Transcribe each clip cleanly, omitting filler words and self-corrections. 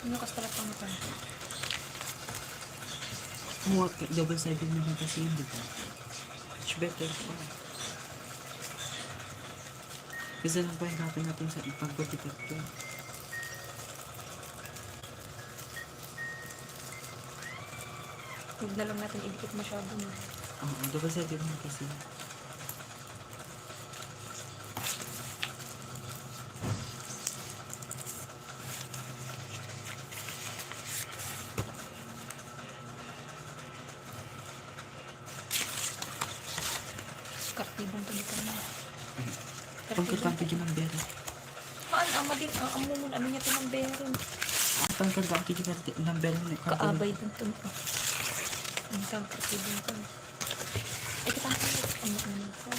Ano kas pala pang ito? Double sided naman kasi yun, diba? Much better pa. Kasi lang pa hirapan natin sa pag-protect ko. Huwag na lang natin idikit masyado mo. Oo, double sided naman kasi. Kartibong tulitan mo. Pangkatante dyan ang bera. Ama din, mo ano niya tinamberin. Pangkatante dyan ang bera. Kaabay din ito. Ang tawag kartibong ito. Ay, katapos. Ano ito?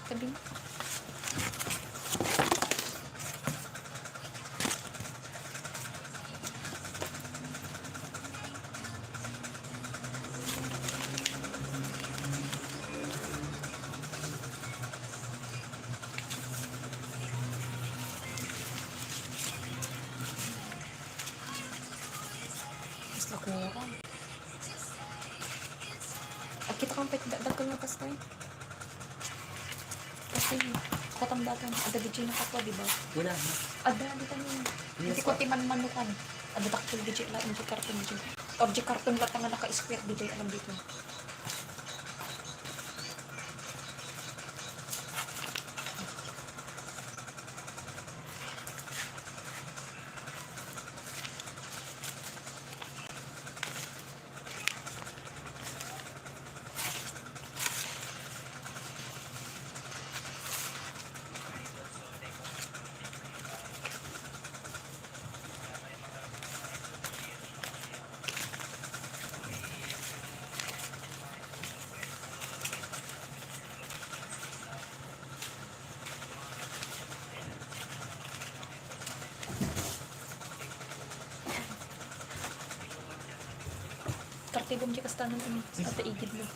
Sabi mo. Mas nakuha. At kita kang pagdagdag na kas tayo. Kasi katambatan, ada di Gina kapwa, di ba? Wala na. Ada, di tayo. Hindi ko timan-manukan. Ada taktil di Gina, object carton di Gina. Object carton lang nga naka-square di Gina, alam dito. Kartibong di kastanan ini, sa igid mo.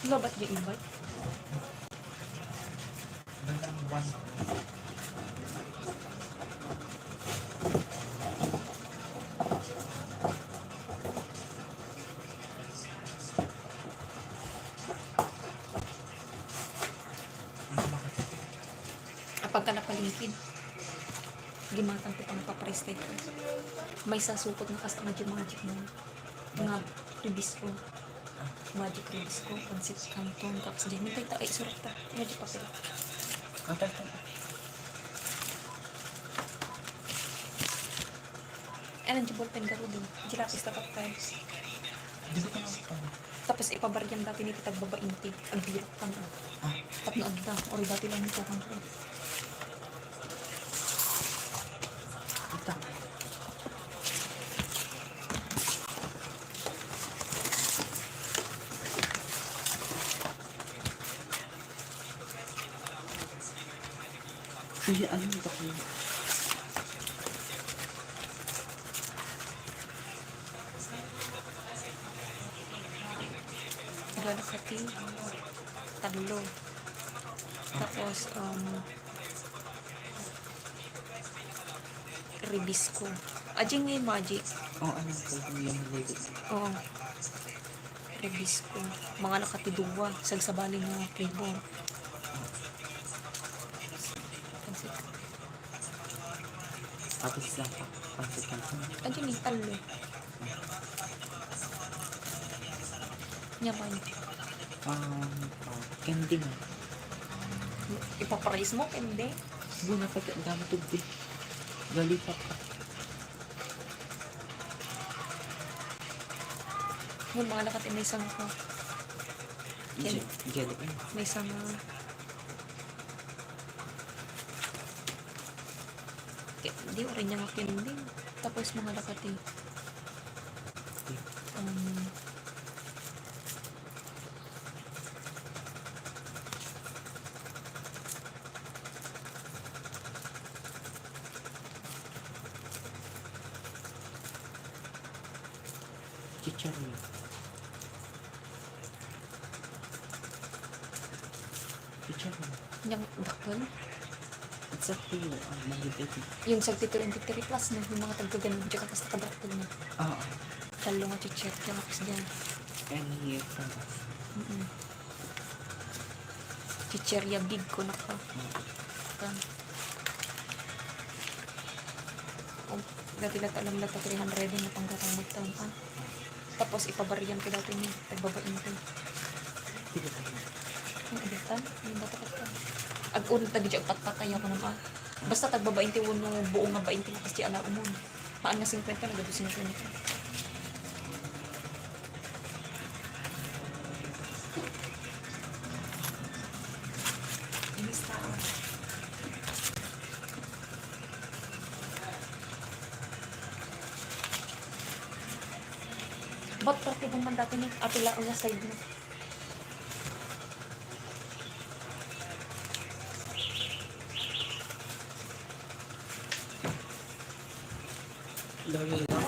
Lo, ba't di invite? Kapag ka napalingkid, gimatang ko pang papreste ko. May sasupot na kas magic mo. Mga ribis ko. Magic ribis ko. Pansit canton. Tapos dyan. May tayo surat ta. Magic papel. Katal ka. Anong jibol pen garo din. Jirapis tapat tayo. Di ba ka nakapag? Tapos ipabaryan dati ni titag babainti. Ang birok ka na. Ah, Tapno agda. Or dati lang nito kang ko. kita. Kaya ano ito ko? Galakati. Talo. Tapos, ribisco. Ajing ngay magic. Oo, ano ko yung label. Oo. Ribisco. Mga nakatiduwa. Sagsabali nga flavor. Tapos lang pa. Pansit lang pa. Ajing ngay talo. Nyaman. Candy nga. Ipaparais mo, hindi. Buna pa ang dami tubig. Galipak ka. Yung mga nakati may isang ko. Jelly ka. May isang hindi o rin niya nga pininding. Tapos mga nakati Chicharro. Chicharro. yung bakal. Exactly yun. Magigit. Yung sa 23 plus na yung mga tagkaganon tsaka tapos nakabakal na. Oo. Talo nga chichet yung kapis dyan. And here from Chicheria big ko naka. Dati lang alam lang 300 na panggatamag taon. Tapos ipabaryan ko dati ni tagbabain ko. Pila tayo. Ang abitan, yung bata ka. Ag-unod tagi dyan patpatay ako naman. Basta tagbabain ti uno buong nga bain ti kasi ala umon. Maan nga 50 na gado 50 ka. Ba't pati man dati ni apila ang side mo? Lagi lang.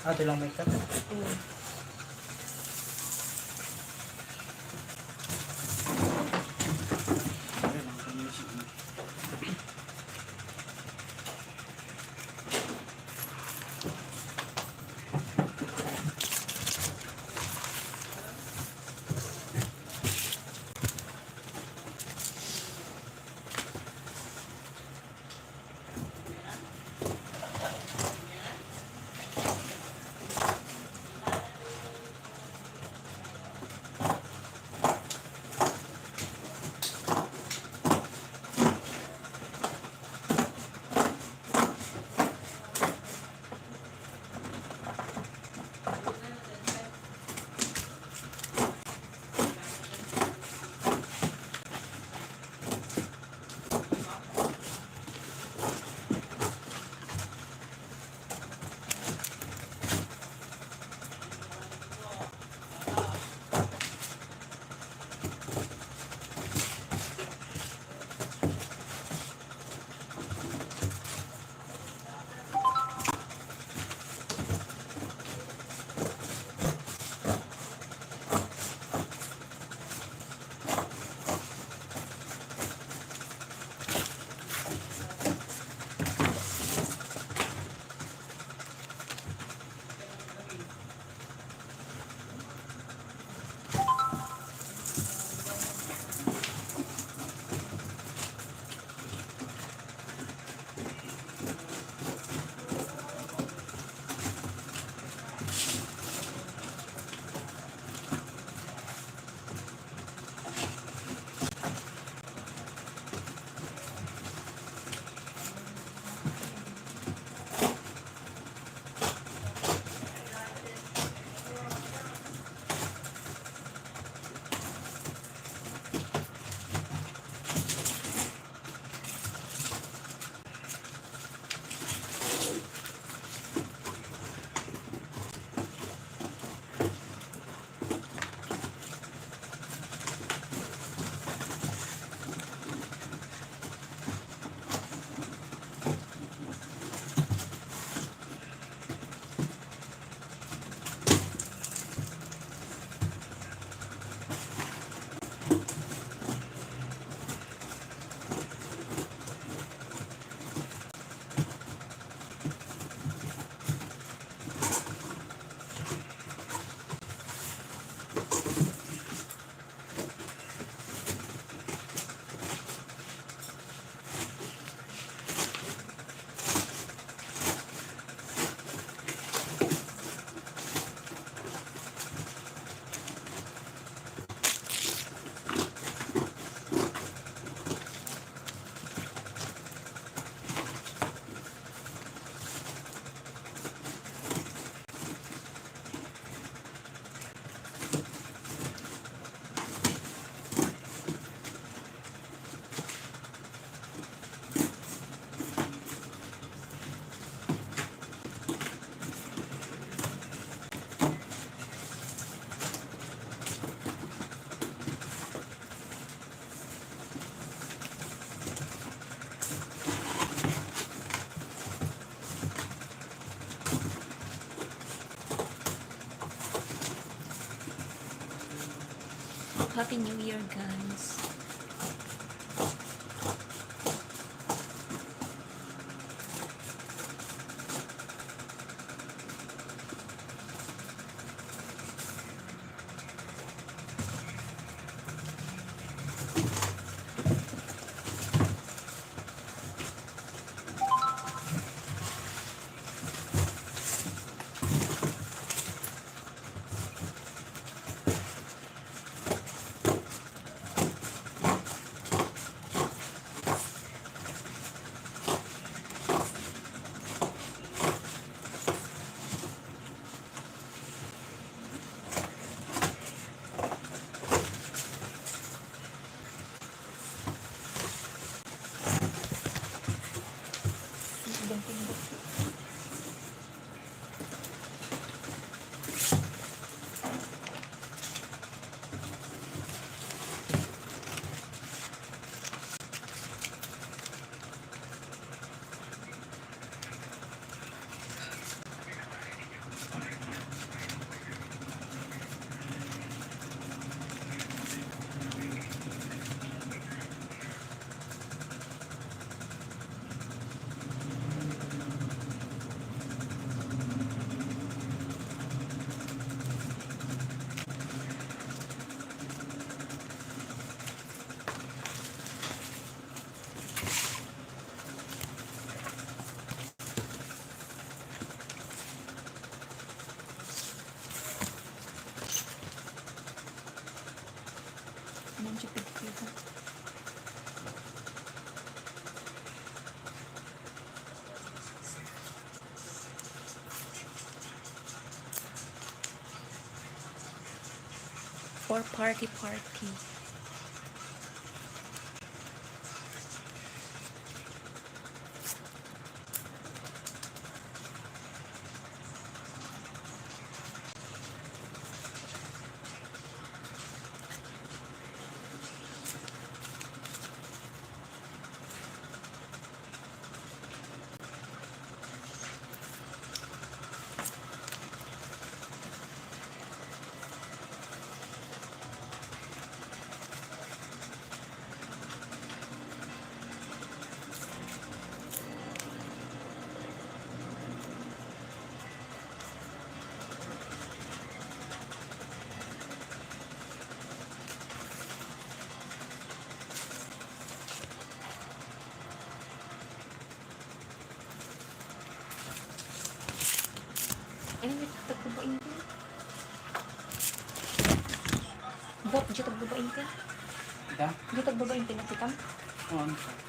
Ito lang may cut. Happy New Year, guys. Medyo pigpita. For party. Ay, may tagbabain ko. Bot, di tagbabain ka. Ida? Di tagbabain ka na kitang. Oo, ano siya?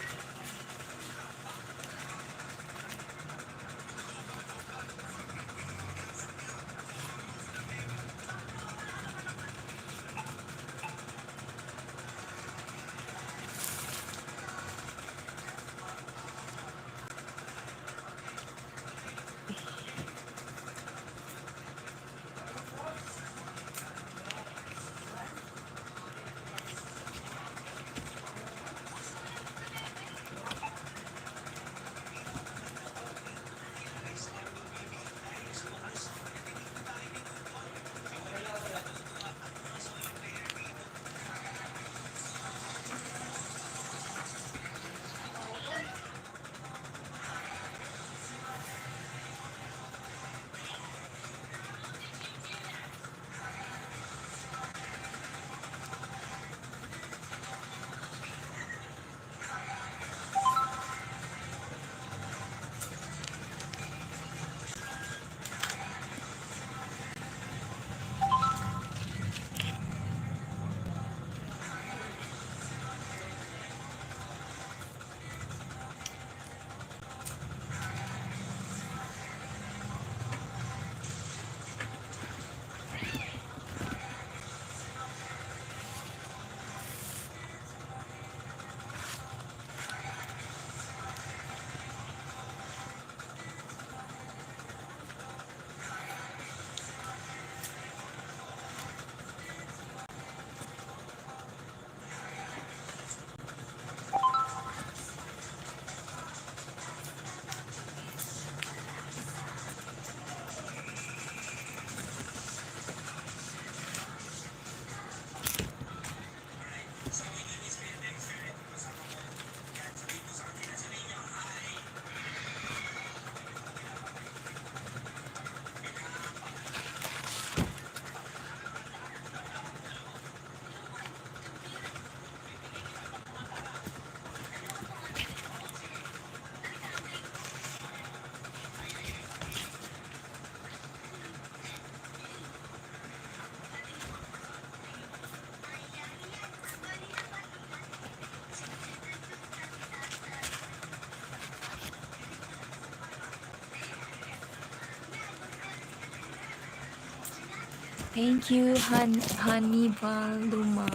Thank you, Hannibal Luma.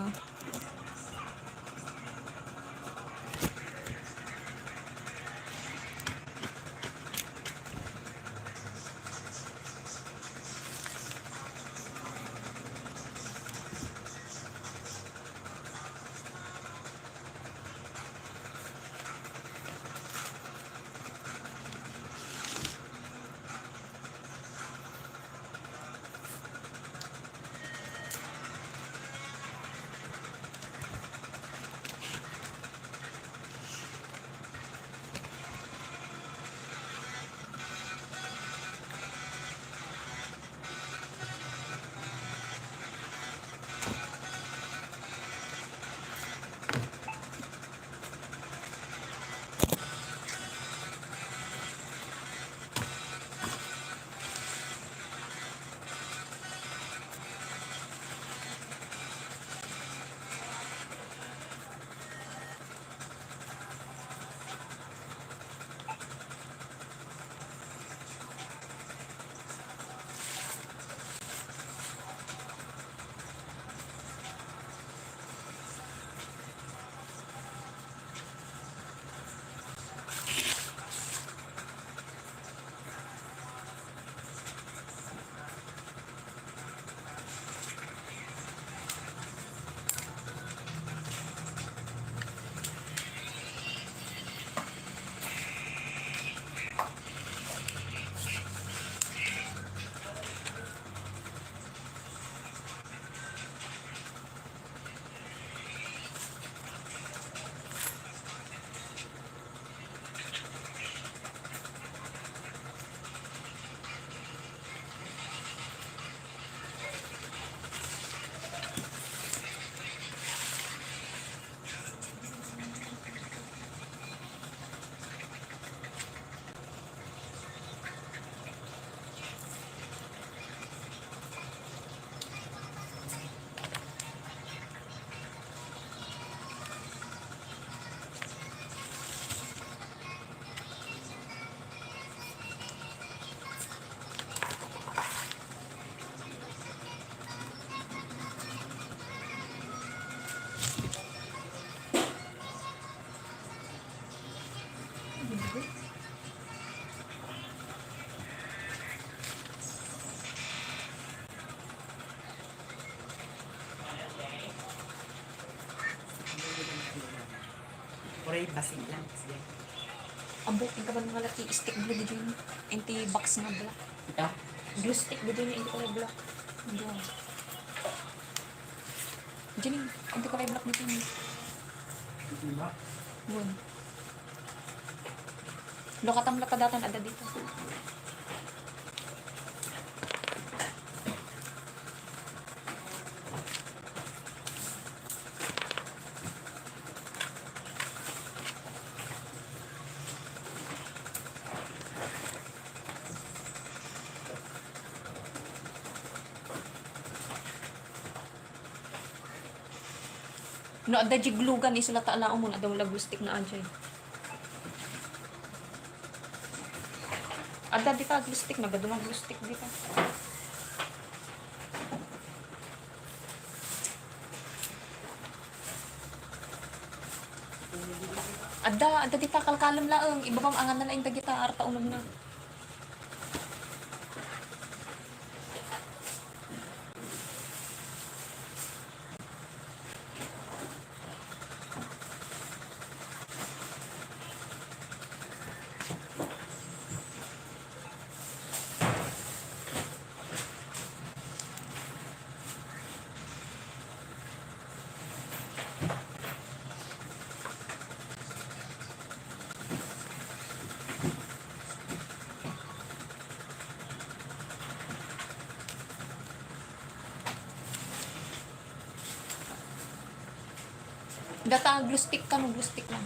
Oray, basig lang. Sige. Ambok, yung kaban mga laki, stick blue dito yun. Anti-box nga black. Ito? Glue stick dito yun, anti-color black. Doon. Diyan yung anti-color black dito yun. Ito ba? Doon. Lokatam lakadatan ada dito. No, ada jiglugan isulat ala mo na daw lagustik na ajay. Ada dita glustik na gadumang glustik dita. Ada dita kalkalam laeng ibabam angan na lain dagita arta unom na. Data glue stick ka, glue stick lang.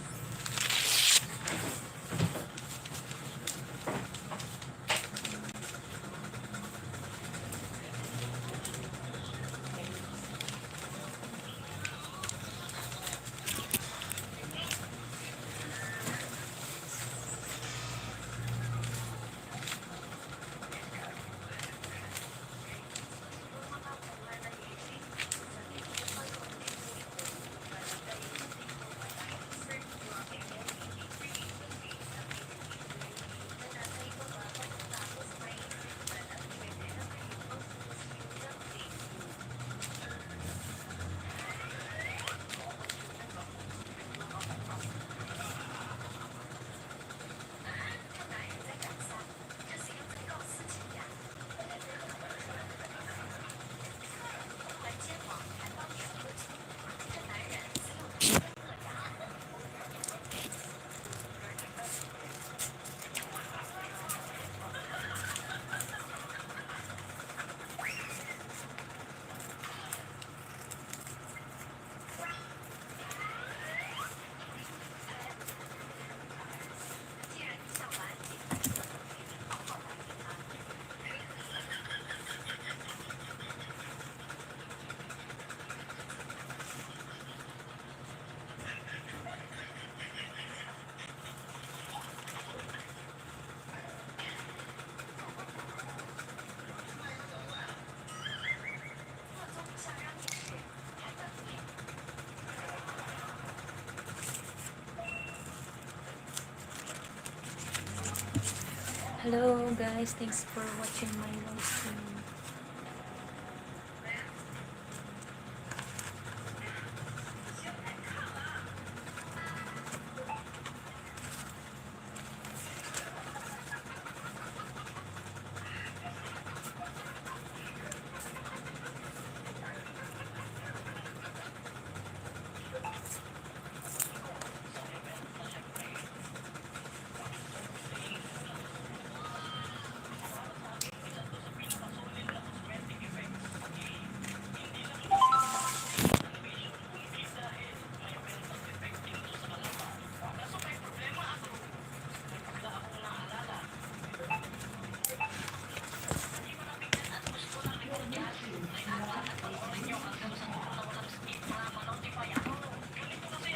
Hello guys, thanks for watching my live stream.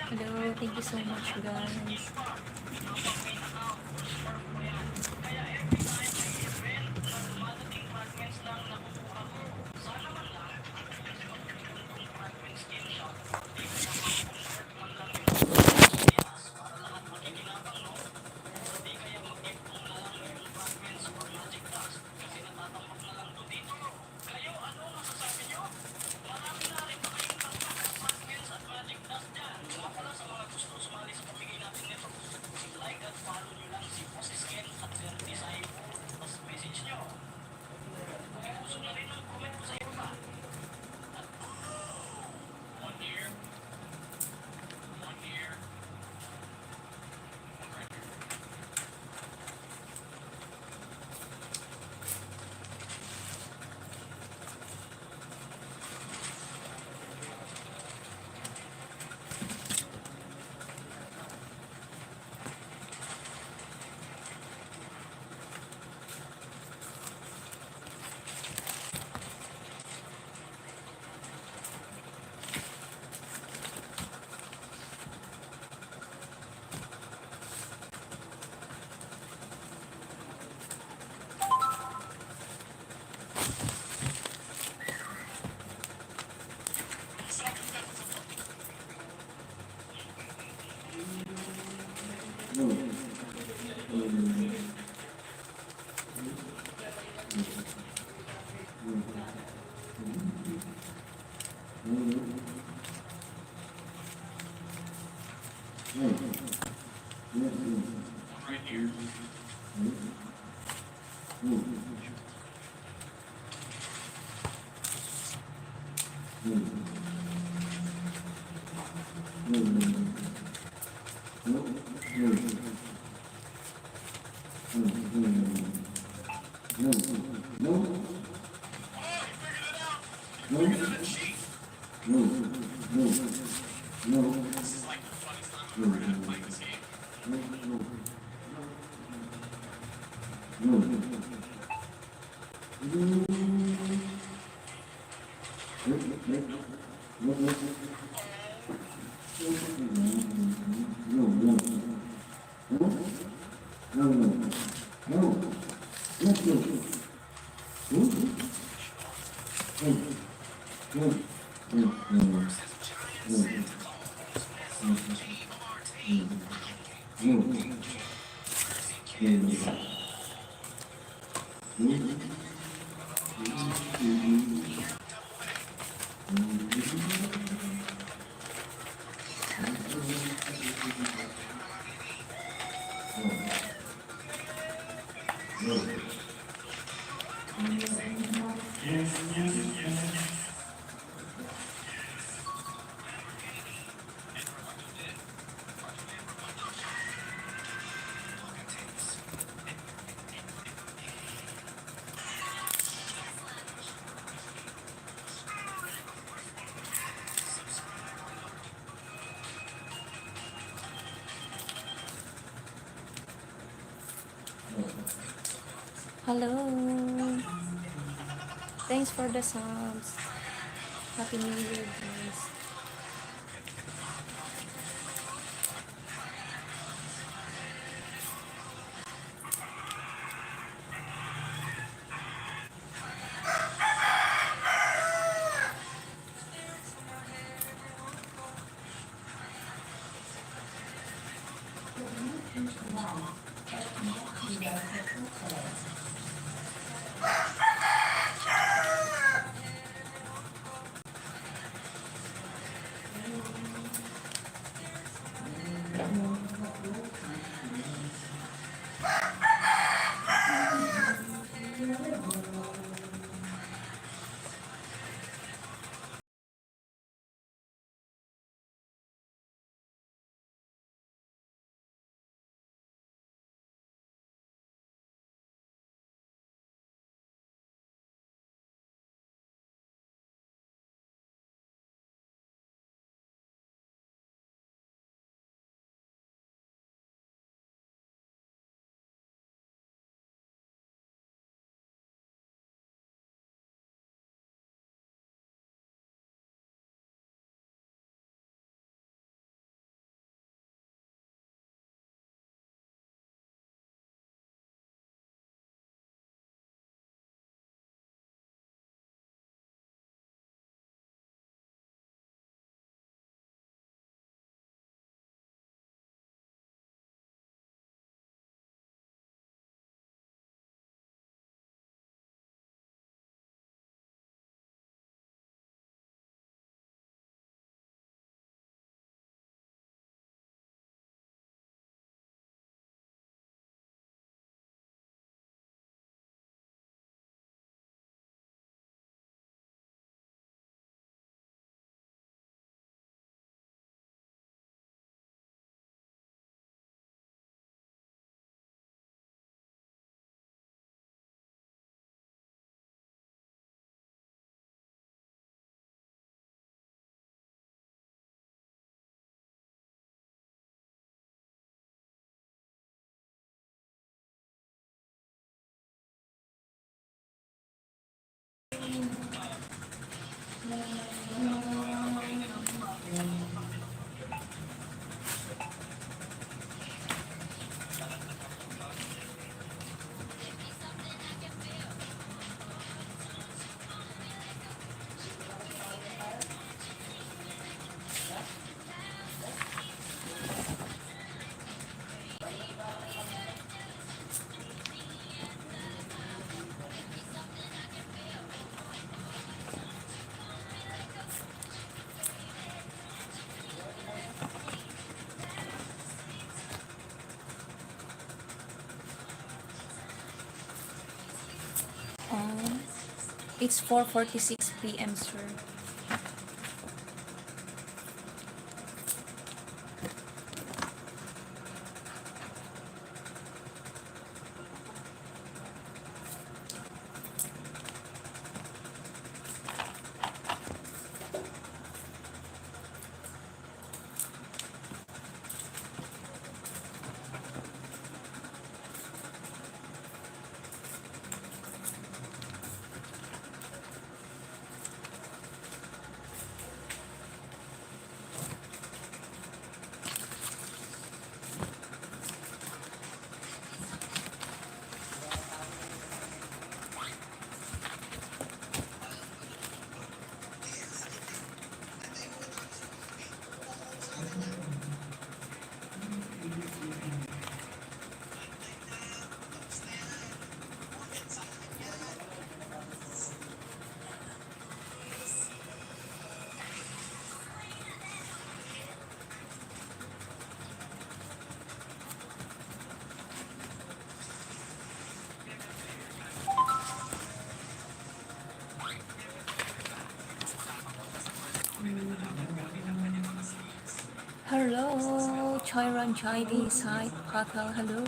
Hello, thank you so much guys. Hello. Thanks for the subs. Happy New Year, guys. It's 4:46 p.m., sir. Hello, Chairan Chinese. Hi, Patal. Hello.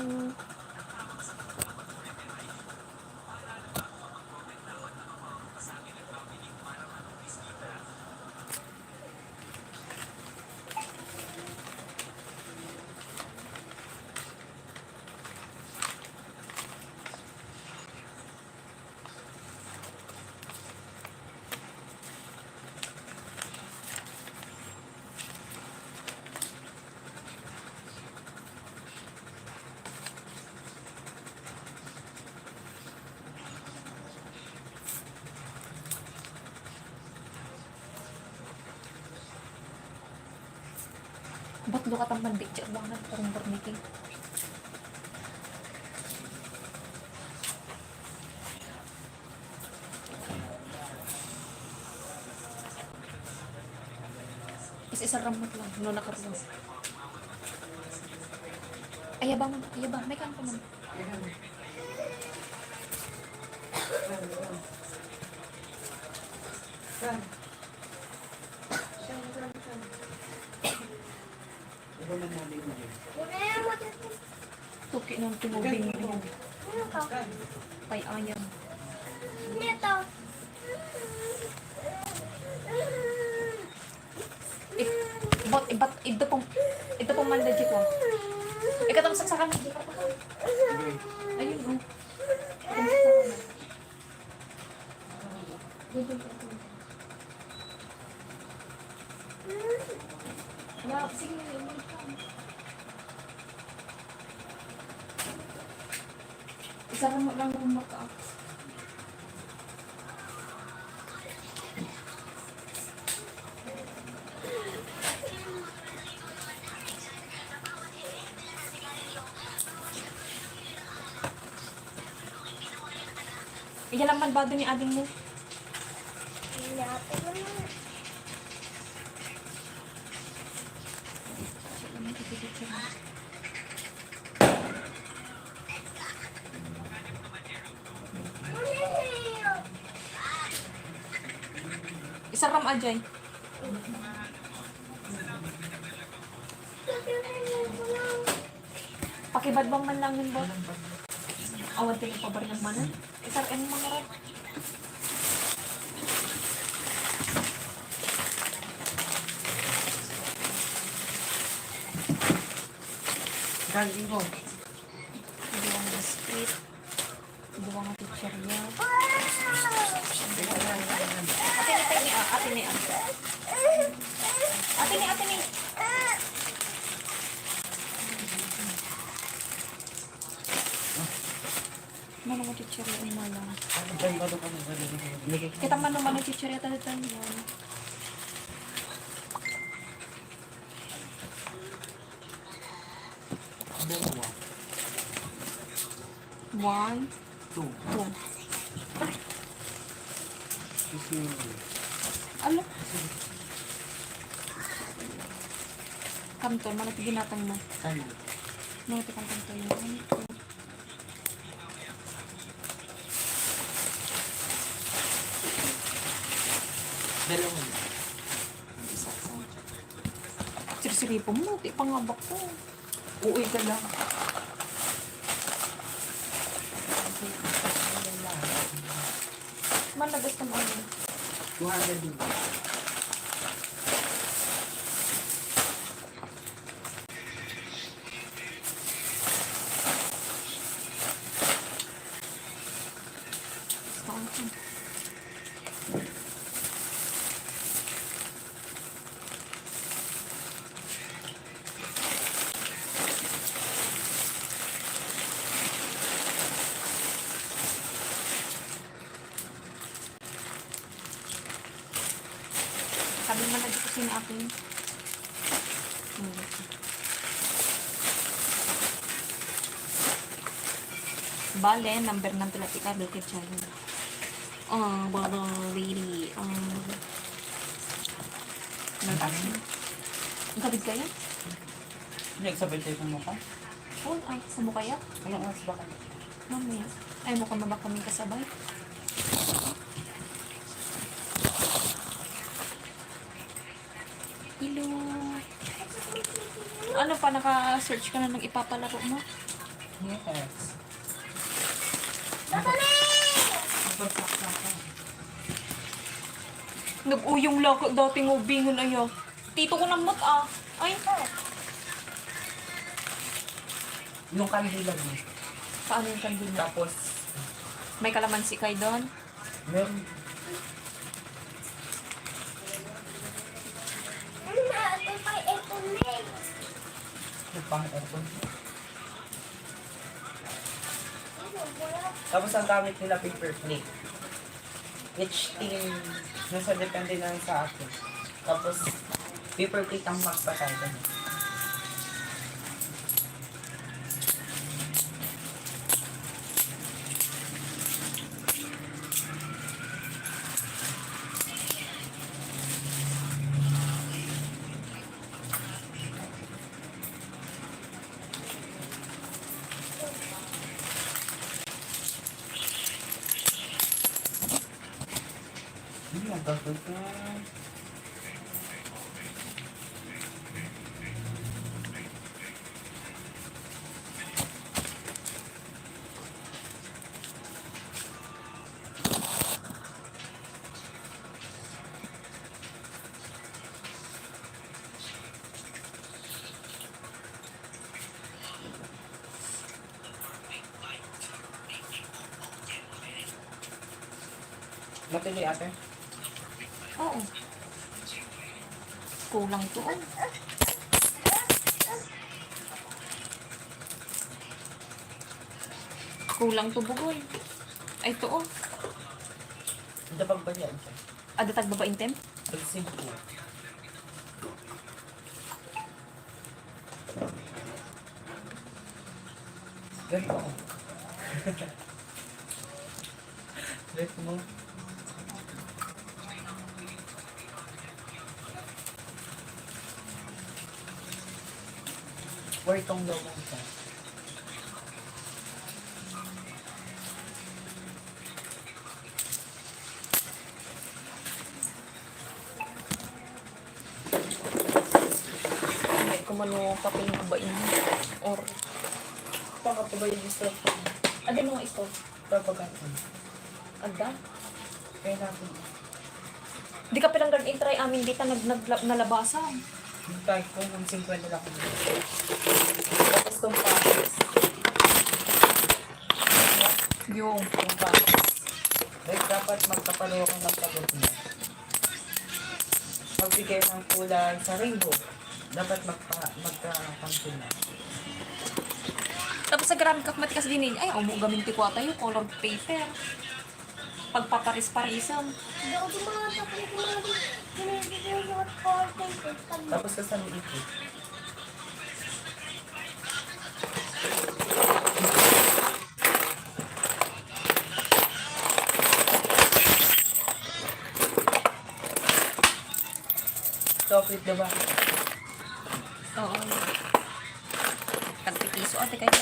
Ba't do ka tamang di dyan? Bakit parang barniki? Kasi isang ramot lang. No, nakaroon. Ayabang, ayabang. May kanto man. Iba man natin mo yun. Tuki ng tinubing mo yan. Pay ayam. Ito pong mandadji ko. Ikatang saksakan. Ayun, oh. Wala, sige. Isa lang maka. Iyan lang man bado ni ading mo. Isa ram ajay. Pakibad bang man lang yun ba? Awan tayo pa ba rin ng manan? Isar en mga rad. Galing ko. Buwang biscuit. Buwang chicherya. Ate ni. Mana mo chicherya ang malang. Ano ba yung bado ka ng galing? Kita man naman ang chicherya tayo yan. Dalawa. 1, 2. 2. Sisili. Ano? Kanto, mana ginatang mo. Ano? Mga tikang kanto yun. Dalawa. Isa-isa. Sirsiri po mo, di pangabak ko. Uwi ka lang. Managas ka mo. 200 din. Sabi mo na dito sinabi. Bale, number ng talatika, Bilkit Channel. Oh, baba, lady. Ang kabig kaya? Nagsabay tayo kung mukha. Oh, sa mo kaya? Anong oras ba kayo? Mamaya. Ay, mukhang mabak kaming kasabay. Hello. Ano pa, naka-search ka na ng ipapalaro mo? Yes. Nag-uyong lako dating ubingon ayo. Tito ko ng mata. Ay, Yung kandila mo. paano yung kandila? Tapos, May kalamansi kayo doon? meron. Yung pang aircon. Tapos ang gamit nila paper plate. Each team, nasa depende na sa atin. Tapos, paper plate ang magpatay doon. Matuloy ate. Oo. Kulang to. Oh. Kulang to bugoy. Ay to oh. Hindi pa ba yan siya? Ada tag baba intem? Pag-save ko. Ganito ako. Ganito mo. Where itong logo ito? Hindi ko mano papel ng bain. Or, Baka pa ba yung gusto ko? ada mo ito? Propaganda. Ada? Kaya natin. Di ka pinanggan intry amin dita nalabasan. Yung type ko, ng 50 lang ako. Tapos itong packets. Yung. Yung packets. Like, dapat magkapalo ko ng sagot mo. Magbigay ng kulay sa rainbow. Dapat magka-pangkin na. Tapos sa Grammy Kakmatikas din ay, mo gamin ti kwata yung colored paper. Pagpaparis-parisan. Tapos kasama ito. Stop it, diba? Oo. Tagpipiso ate kayo.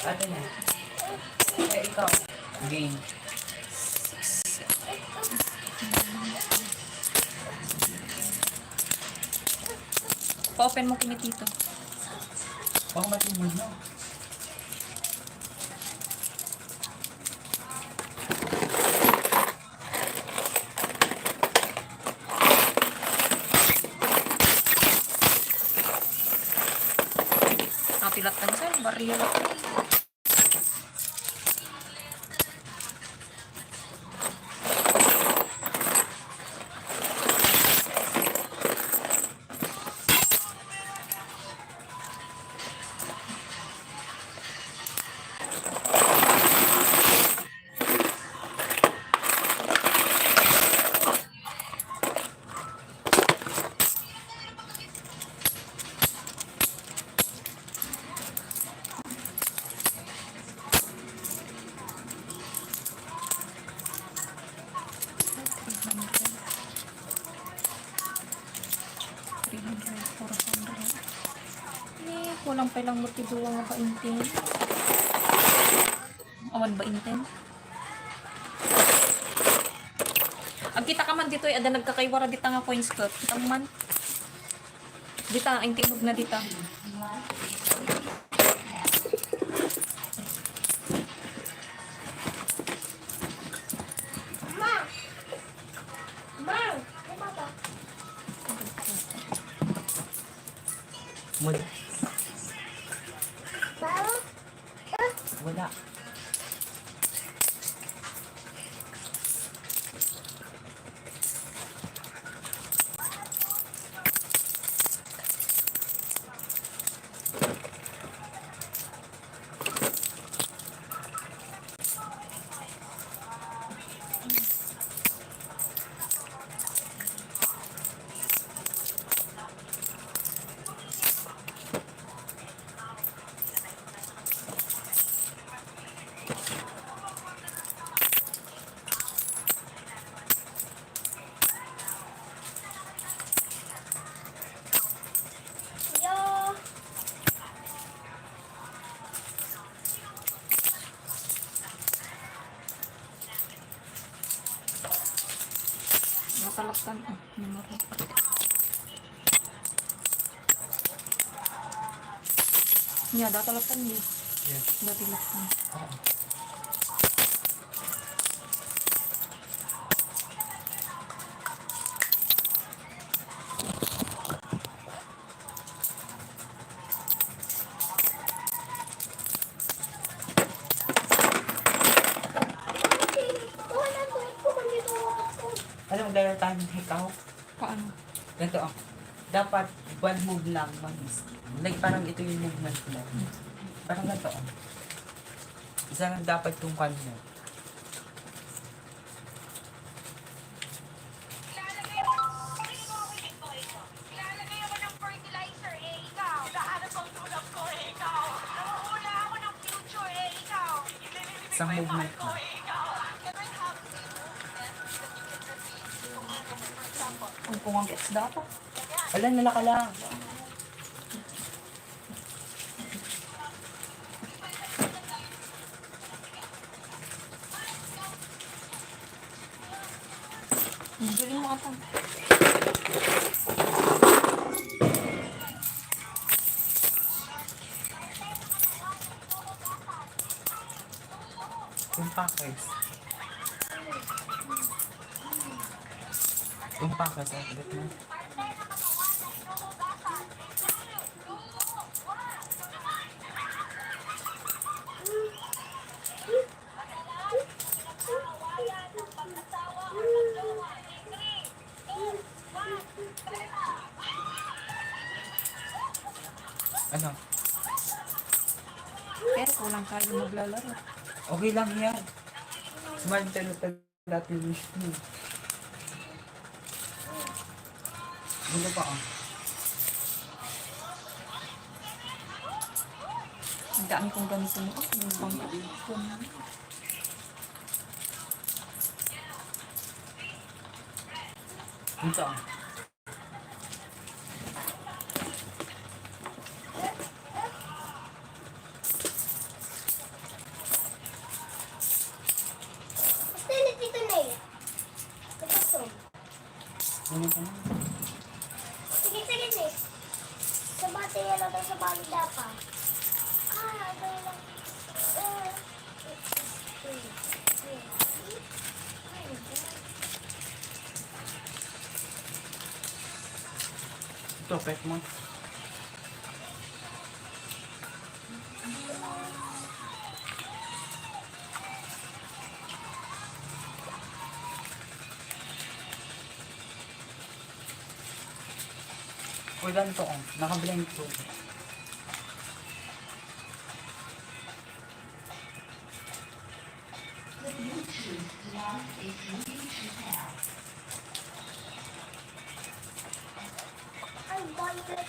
Ate na. Eh, ikaw. Game. Pa-open mo kini tito. Baka matimod na. Napilat ka na sir. Barriel ako. Walang pailang motiduwa nga paintin. Awan ba intin? Ang kita ka man dito ay ada nagkakaywara dita nga coins cut. Kita mo man. Dita, ang tinog na dita. Wala. Wala. Datalaktan. Memory. Yeah, datalaktan yun. Yes. Datilaktan. Oo. Alam mo, maglaro tayo ng hikaw. Paano? Ganito ang, dapat one move lang, like parang ito yung movement mo. Parang ganito ang. Isa lang dapat yung kanyo. Ilalagay ako ng fertilizer, eh, ikaw. Nahanap ang tulog ko, eh, ikaw. Nanguhula ako ng future, eh, ikaw. Isang movement mo. Kung kung gets dapat. Wala, nala ka lang. Galing mo ata. Yung packers. Yung packers, ang ulit mo. Ano? Pero kulang tayo maglalaro. Okay lang yan. Smart tayo dati yung wish mo. Ano pa ah? Ang dami kong ganito mo. Yung bang Dito ah. Dito na eh. Kapasok. Ano pa na? Sige, sige, sige. Sa bati yan natin sa balida pa. Ito lang. Ito, pet mo. O ganito oh. Naka-blend to. Ay, violet.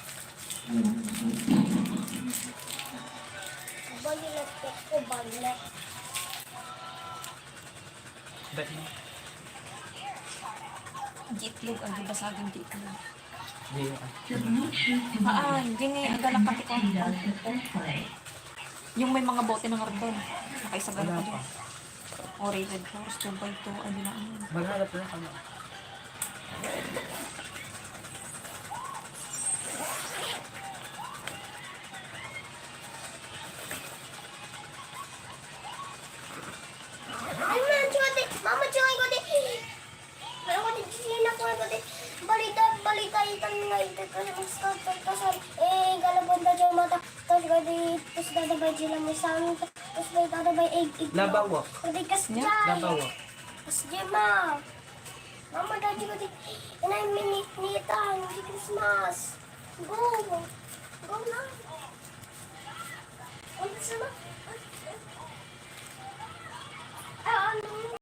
Violet ko, violet. Bet mo. gitlog. Ang basagin gitlog. Hindi ah. Hindi nga. Ang galak pati ko. Yung may mga bote ng ardon. Nakaisa Wala galak pa. pa. O rated horse. 2x2. Ano na ano. Maghanap na kami. Ay, man, chute. Mama, chute ko di. Pero ko di sila ko di. Balita, balita itan nga ito kasi mas kasal. Galabon na dyan mata. Tapos ko di, tapos dadabay sila may sang. Tapos may dadabay egg. Labaw. Kasi kas Yeah. dyan. Labaw. Tapos dyan ma. Mama, dati ko di. Inay minit nitan. Di Christmas. Go. Go na. Ano sa ano?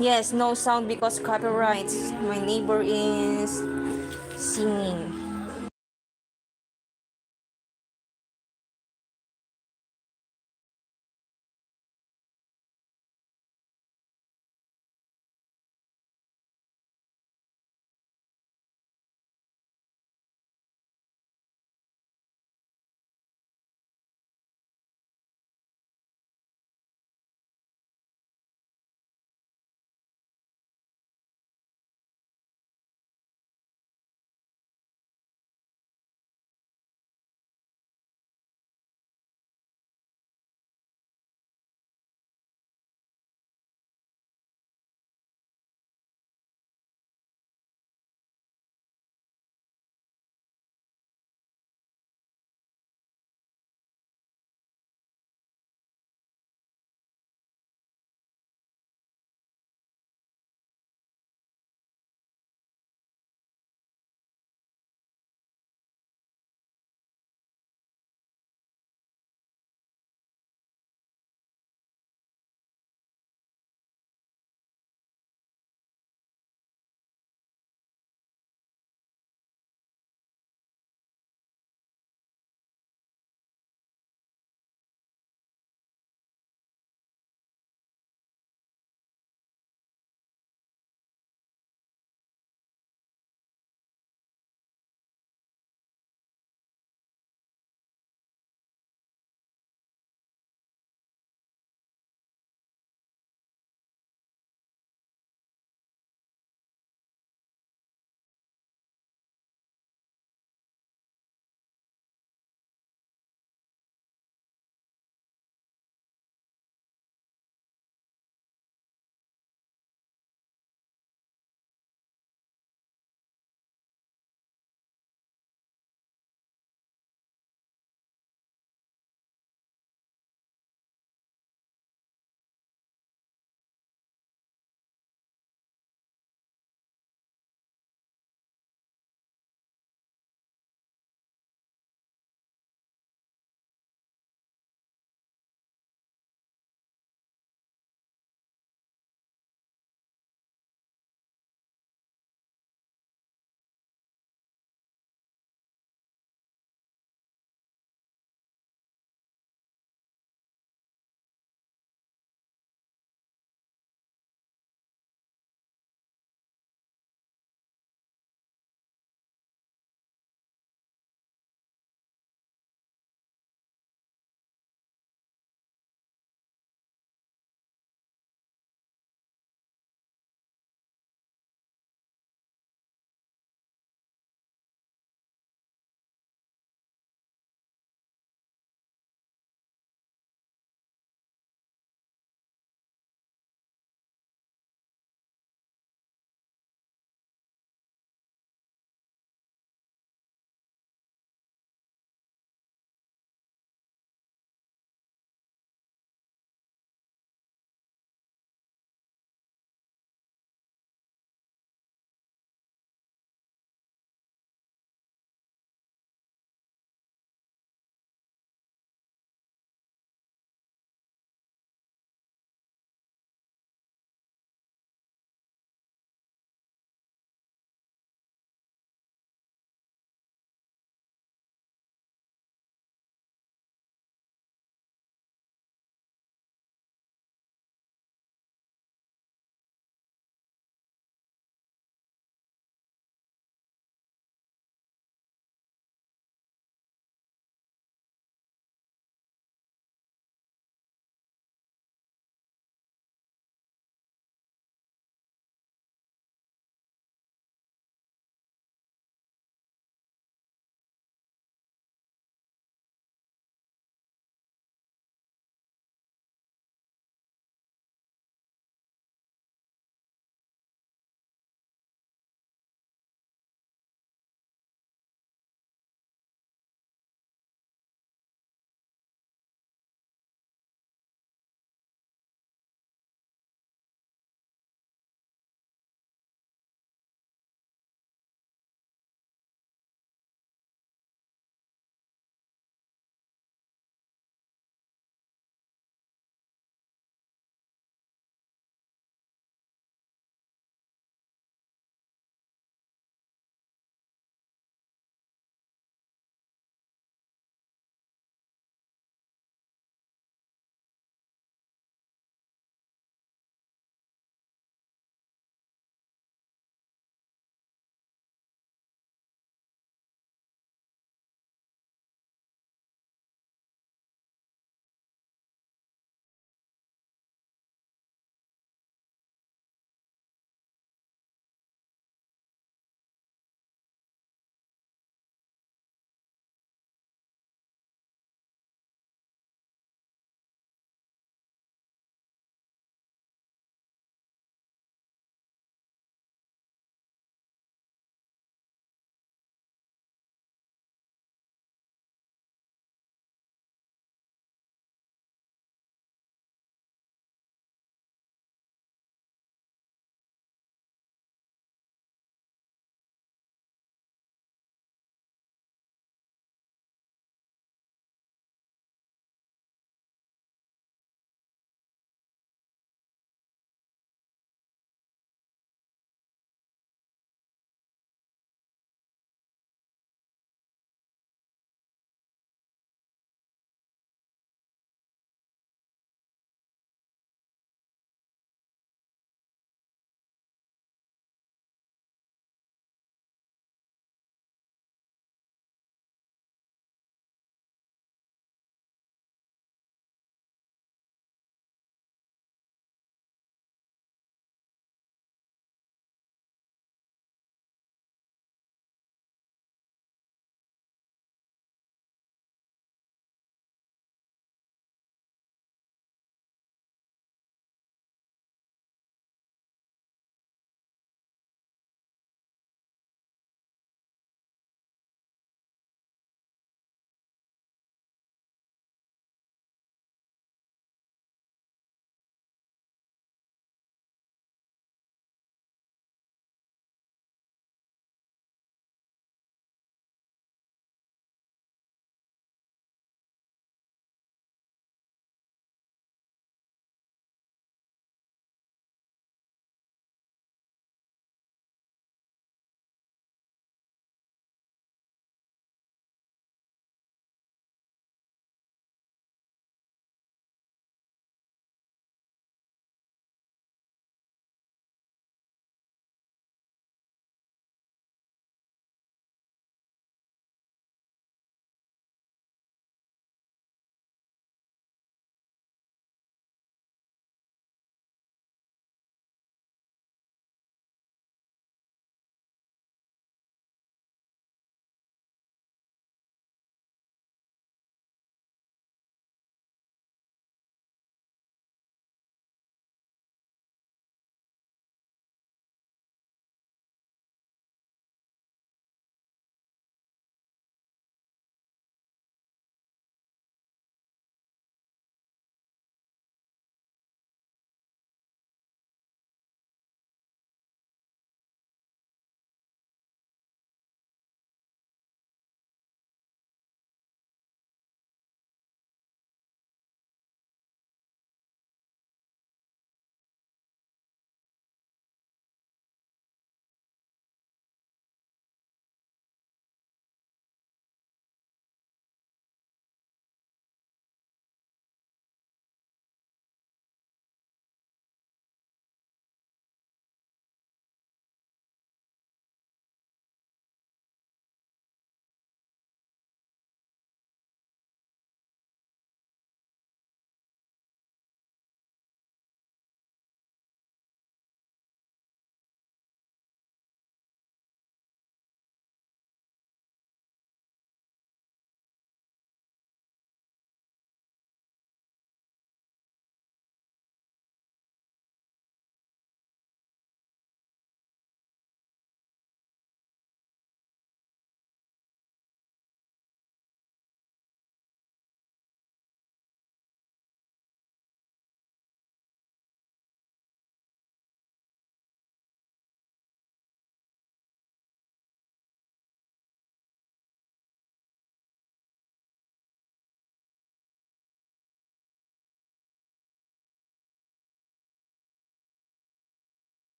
Yes, no sound because copyrights. My neighbor is singing.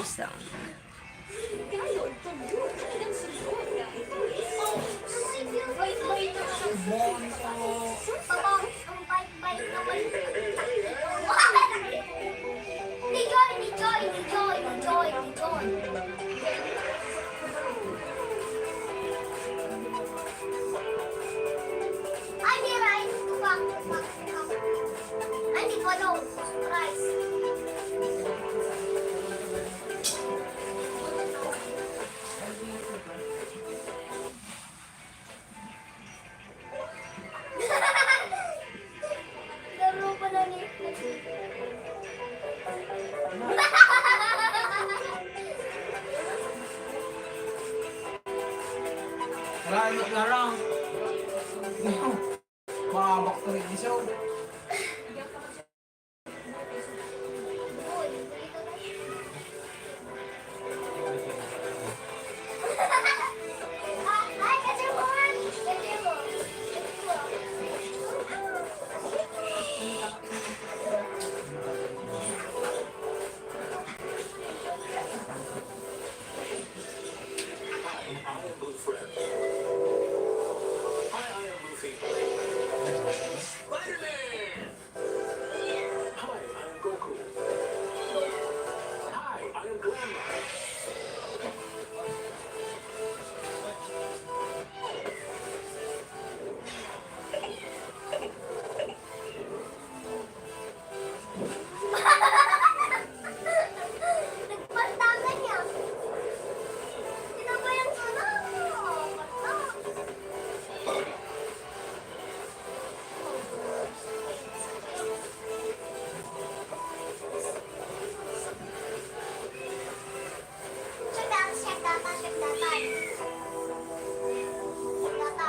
Ayos lang. Papa, ang bait-bait naman. Ni Joy, ni Joy, ni Joy, ni Joy, ni Joy. Ay, ni Ryan, tubak, tubak, tubak. Ay, di ko alam. Surprise. Laro pala ni... Salamat na lang. Maabak ko rin isaw. Uy, dito na. Ay, kasi mo man. Kasi mo. Nagpantangan niya. Sino ba yung sunod? Check data, check data, check data. Check data.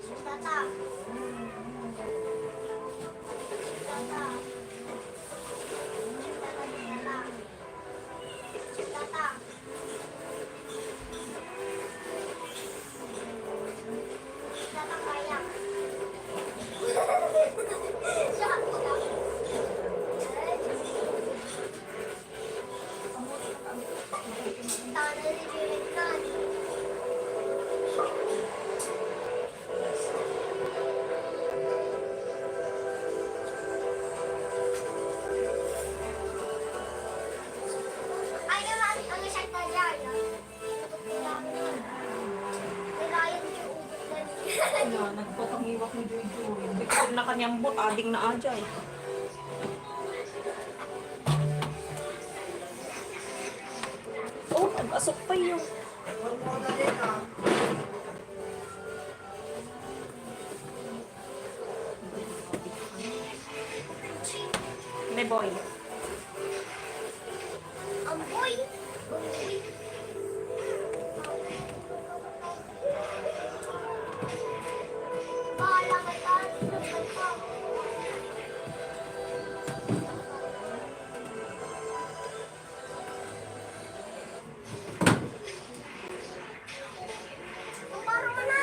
Check data. Check data. Data kaya. Siya ako lang. Tana reviewin na. Ay, naman, ang isang talyan. Nilayan yung ugot na niya. Kaya, nagpatang iwak ni Joy Joy. Hindi ko na kanyang bot, ading na ajay. Oh, nag-asok pa yung... Hindi, boy. Ang boy. Boy. Bahala ka tayo. Paro mo na.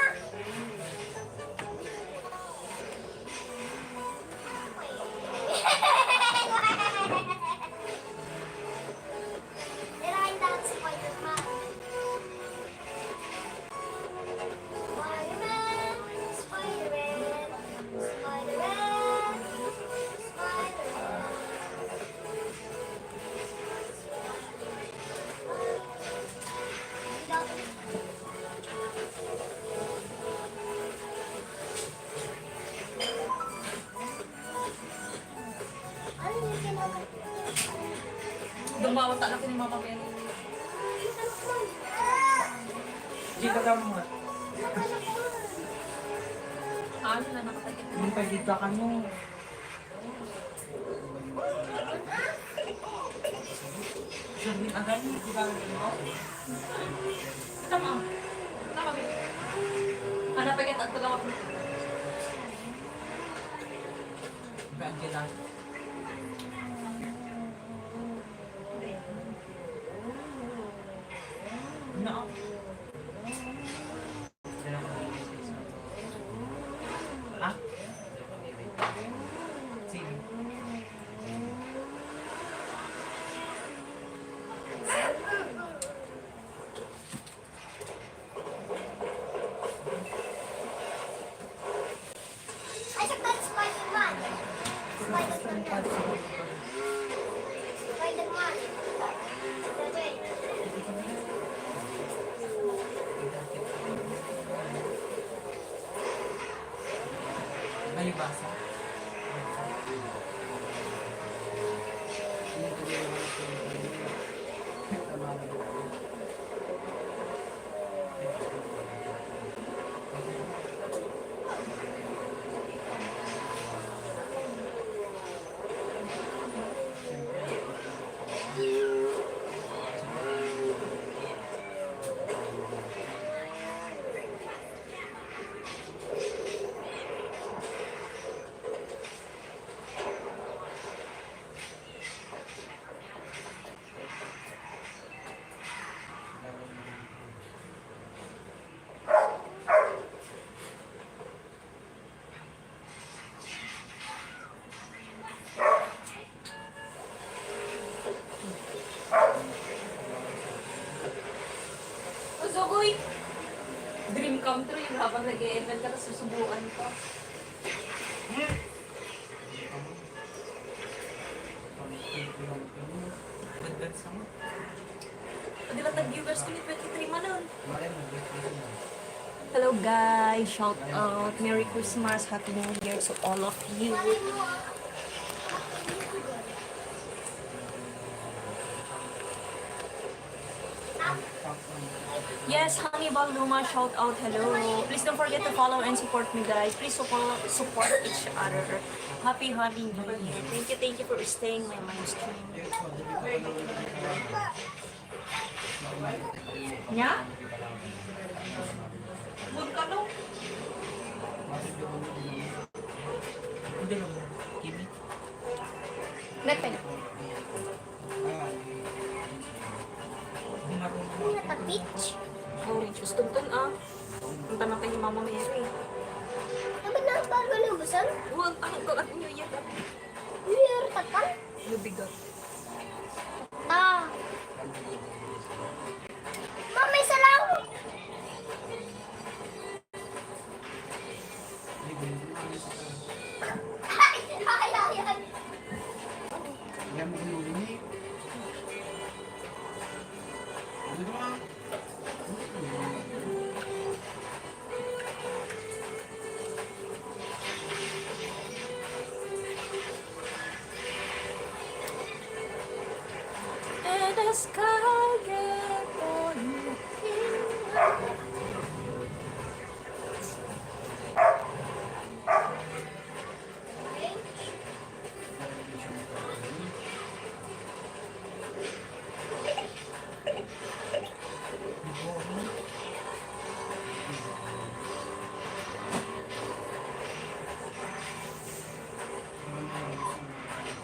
Nirahin dahil si Spider-Man. Spider-Man, Spider-Man, Spider-Man, Spider-Man. Ano yung ginawa? Dumawa talaga ni Mama Mel. Hindi ka gamot. Ano na nakatagit na. Hindi pa dito ka mo. Sabi agad, hindi ba mo? Tama. Tama, Mel. Hanap pa kita at tagawag mo. Angela. No. Ah? Sige. basa. Usugoy! Dream come true yung habang nag-e-event ka tapos susubukan ko. Advance naman. Pag ilang viewers ko ni 23 man nun. Hello guys! Shout out! Merry Christmas! Happy New Year to all of you! Yes, Hannibal Luma, shout out, hello. Please don't forget to follow and support me, guys. Please support each other. Happy New Year. Thank you for staying my live stream. Nya? Huwag ka no? Hindi lang mo. Kimi. Nepen. Ano na pa-teach? Oh, gusto dun ah. Punta natin yung Mama Mary. Ano na ang bago na busan? Huwag, anong kagat niyo yan? Year tatang? Lubigat. Ah. Mama, isa lang. Ay, ay, ay, ay. Yan mo ini. Ano ba? And the sky get on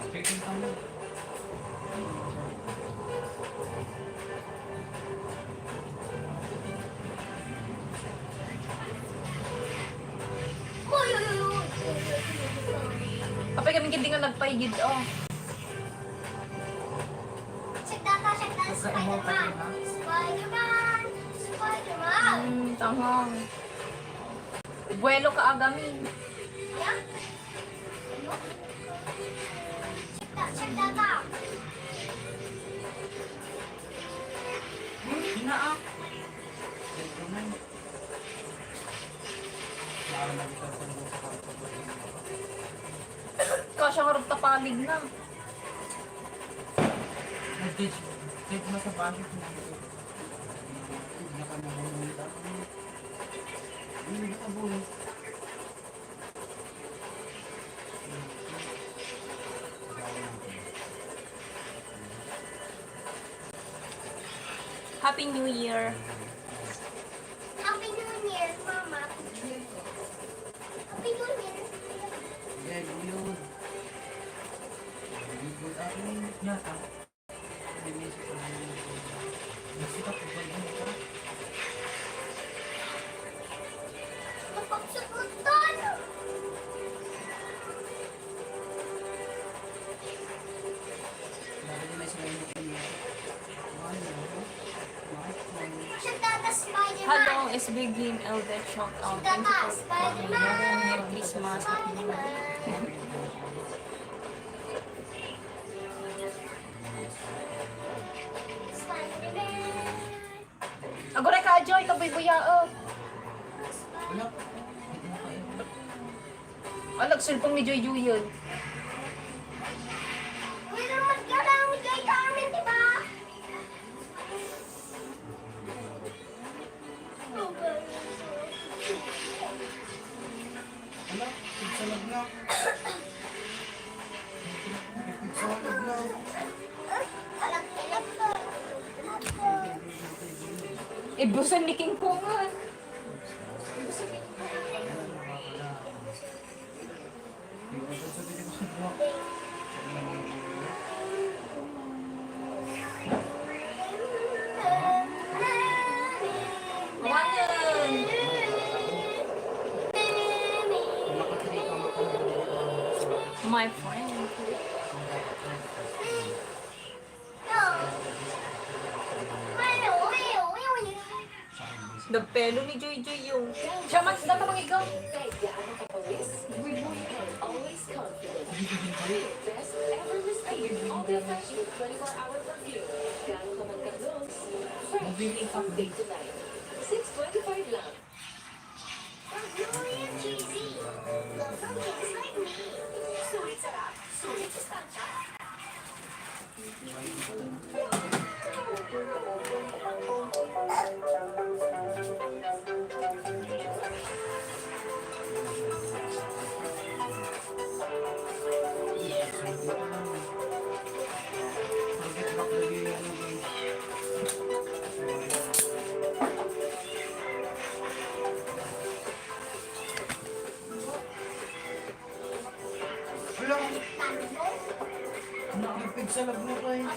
Speaking kami. Uy, uy, uy, uy. Kapag kami hindi nga nagpaigid, oh. Check data, Spider-Man. Spider-Man. Spider-Man. Tanghang. Buwelo ka agami. Yeah? Check data. Hinaak. Kasya nga rin tapalig na. Nag-teach mo sa bakit na. Happy New Year. Happy New Year, Mama. Happy New Year. Yata. Nasita ko ba yun? Kapagsagutan. Check data, Spider-Man. Hello, SB Game Eldet. Shout out. Check Thank data, you for Spider-Man. Merry Christmas. Happy New Year. Spider-Man. Agoray ka, Joy. Kaboy-buya, oh. Wala. Hindi mo kayo. Alag, cellphone ni Joy Joy yun. Pero mas gagamit kayo sa amin, di ba? Ano? Pigsalag na. Pigsalag na. Alag-alag ka. Eh, busan ni King Kong nga. Awangan! My friend. Nagpelo ni Joy Joy yung. Siya man, dapat mang ikaw. Always confident. Best ever received. All the fashion 24-hour perfume. Gano'n ka man ka-close. Fresh from day to night. 625 lang. Wala. Pigsalag na kayo.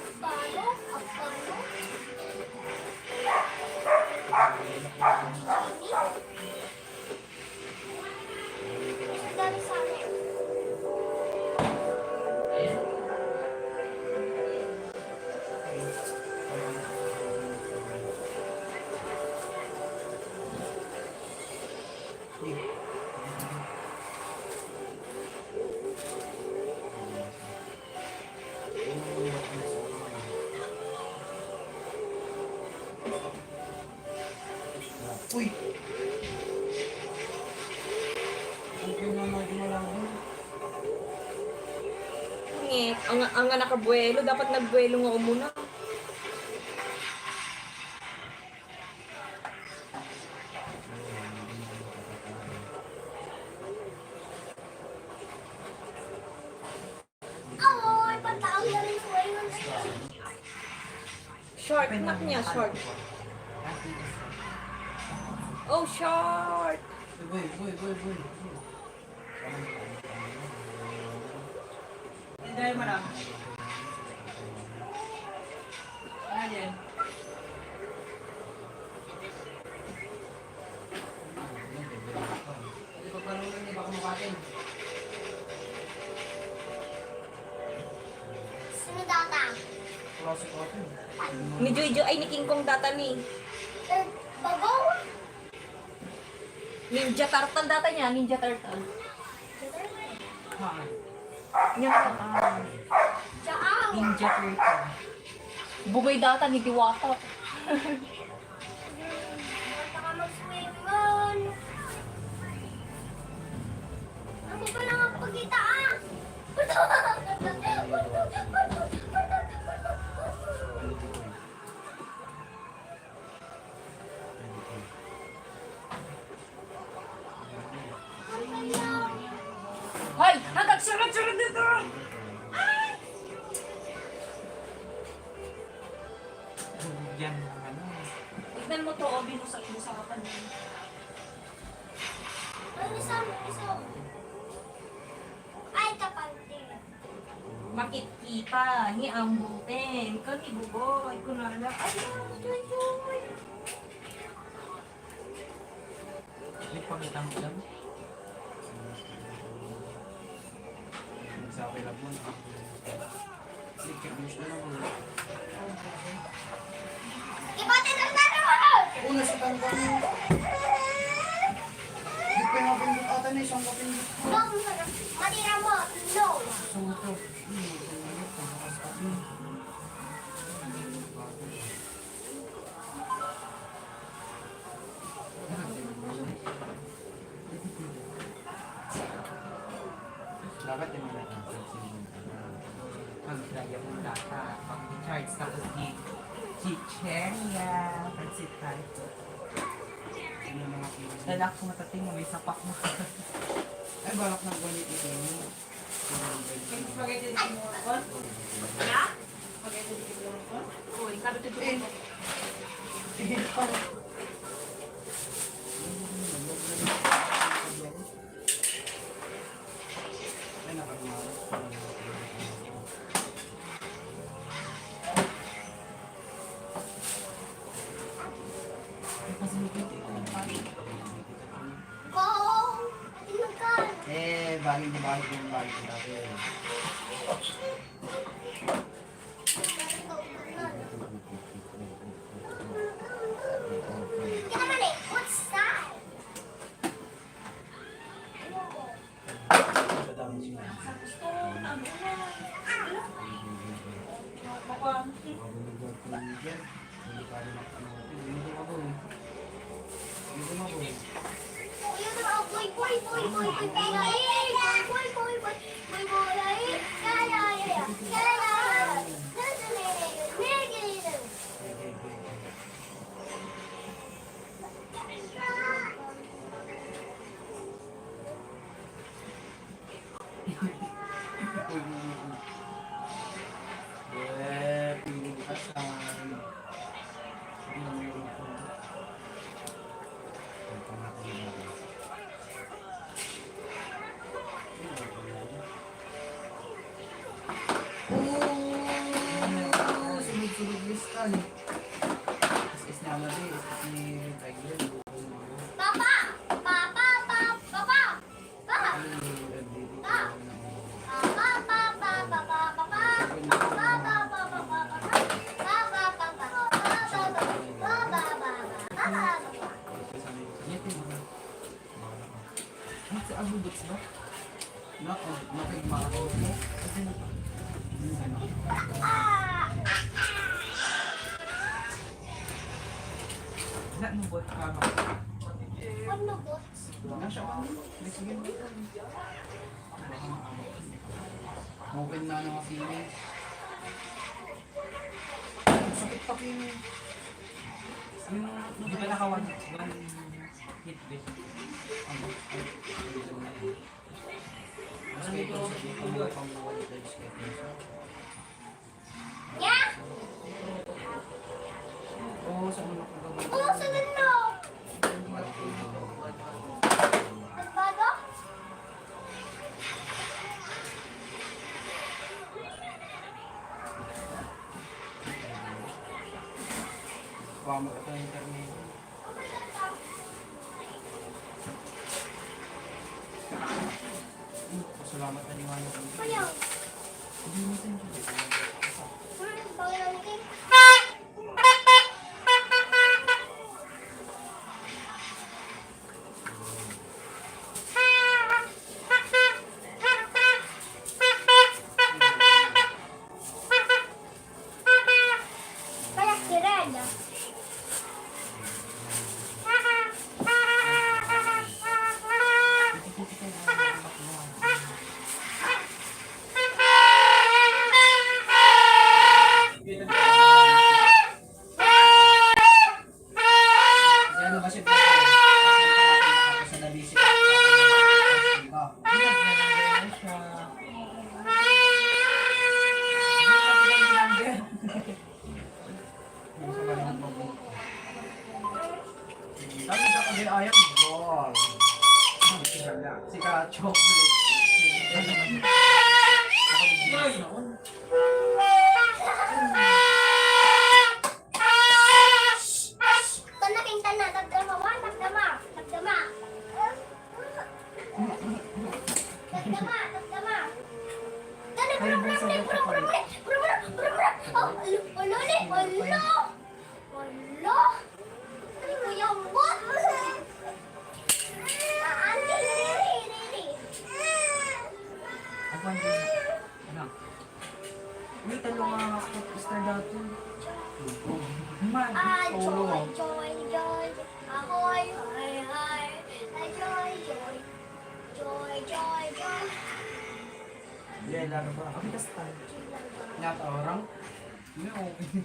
Uy! Okay na malabo. Ngit, ang nga nakabuelo, dapat nagbuelo nga umuna. Ay, pataang na rin ko ngayon. Short, nak niya, short. Oh, short! Boy. Dahil marami. Ano yan? Hindi pa parang hindi baka makain. Sinudata. Classic coffee. Ni Joy Joy, ay ni King Kong data ni. Babaw. Ninja Turtle data niya, Ninja Turtle. Ha? Niya data. Tsaka. Ninja Turtle. Bugay data ni Diwata. Baka mag-swim man. Ano ba lang ang pagkita ah? Hoy! Hanggang sunod-sunod dito! Yan ng ano. Tignan mo to, o binusak-busakan mo. Isa. Ay, kapante. Makikita ni Ambuten. Ikaw ni Buboy. Kunwala. Ay, Joy Joy. May pakita mo lang. Sabi lang mo. Sige, gusto na mo. Ibatin ang naroon! Una sa tanda mo. Hindi pa nga pindot ata na isang kapindot. No, matira mo. No. Isang ito. Chicheria. Pansit tayo. Ano mga kilo? Lalak ko matating mo, may sapak mo. Ay, balak ng ganit ito yun. Spaghetti di mo ako? Ya? Uy, sabi ko doon. Ay, nakagawa. Go! Tingnan ka! Balik na balik yung balik dati. Yan naman eh, what's that? Madami siya. Ayun na, oh, boy, boy, boy, boy, boy, boy, boy, boy, boy, boy, boy, boy, boy, ay, ya, ya, ya, ya, ya, ya, ya, ya. Piling ka sa... Sunod-sunod lista ni. Is na nabi, is ni Tiger. Papa! Papa! Papa! Papa! Papa! Ano sa abubots ba? Nakigmakaw mo. Wala mo bot ka ba? Ano bots? Nasya ka mo. Sige mo. Open na ng sini. Sakit pa kini. Di ba naka one hit base? Mas kayo sa dito mo pang one lives kayo. Yeah? Oo, sa mga kagawin. Oh, sa ganda! Nagbago? Pamag ito yung internet. Salamat na niwan ko. Kaya, Hindi mo din siya. bawal ang cake. Kaya kirada. Kasi ano ba siya dito? Kasi nabisip ako. Sabi sa kasi ayaw goal. Si Kacho. Tanaking tanan, tagdama, tagdama, tagdama. Tagdama, tagdama. Tani, bro, bro, bro, bro, bro, bro, bro, bro. Oh, ulo, ulo. Ulo. Ano mo yung bot? Ate, riri. Ako ang din. Ano? Uy, talo nga ako. Star dati. Man. Ah, joy, joy, joy. Ahoy, hoy, hoy. Ah, joy, joy. Joy, joy, joy. Yeah, laro ko. Ako ka star. Nyata orang. Ini open.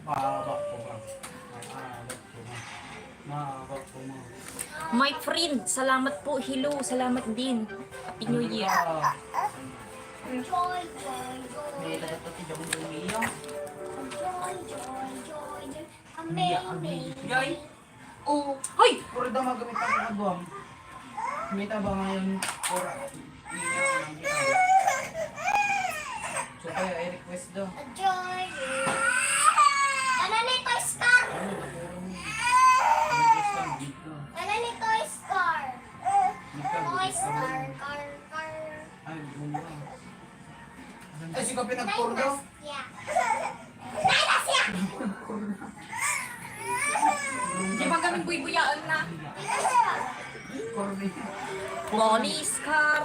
Mahaba po ma. Mahaba po ma. Mahaba po ma. My friend, salamat po. Hello, salamat din. Happy New Year. Joy, joy, May joy. tagat-tagat si Jabong umiiyak. Joy, joy, joy. Amazing. Yoy! Oh, Hoy! Puro daw magamit ang album. Kumita ba ngayon? Puro. So kaya i-request daw. joy. Ano ni Toy Star? I-request ang beat ko. Ano ni Toy Star? Toy Star, car, car. Ay, bumba. Ay, si Kape nagpuro daw. Yeah. Dinosaur! Di ba kaming buy-buyaan na? Corny. Police car.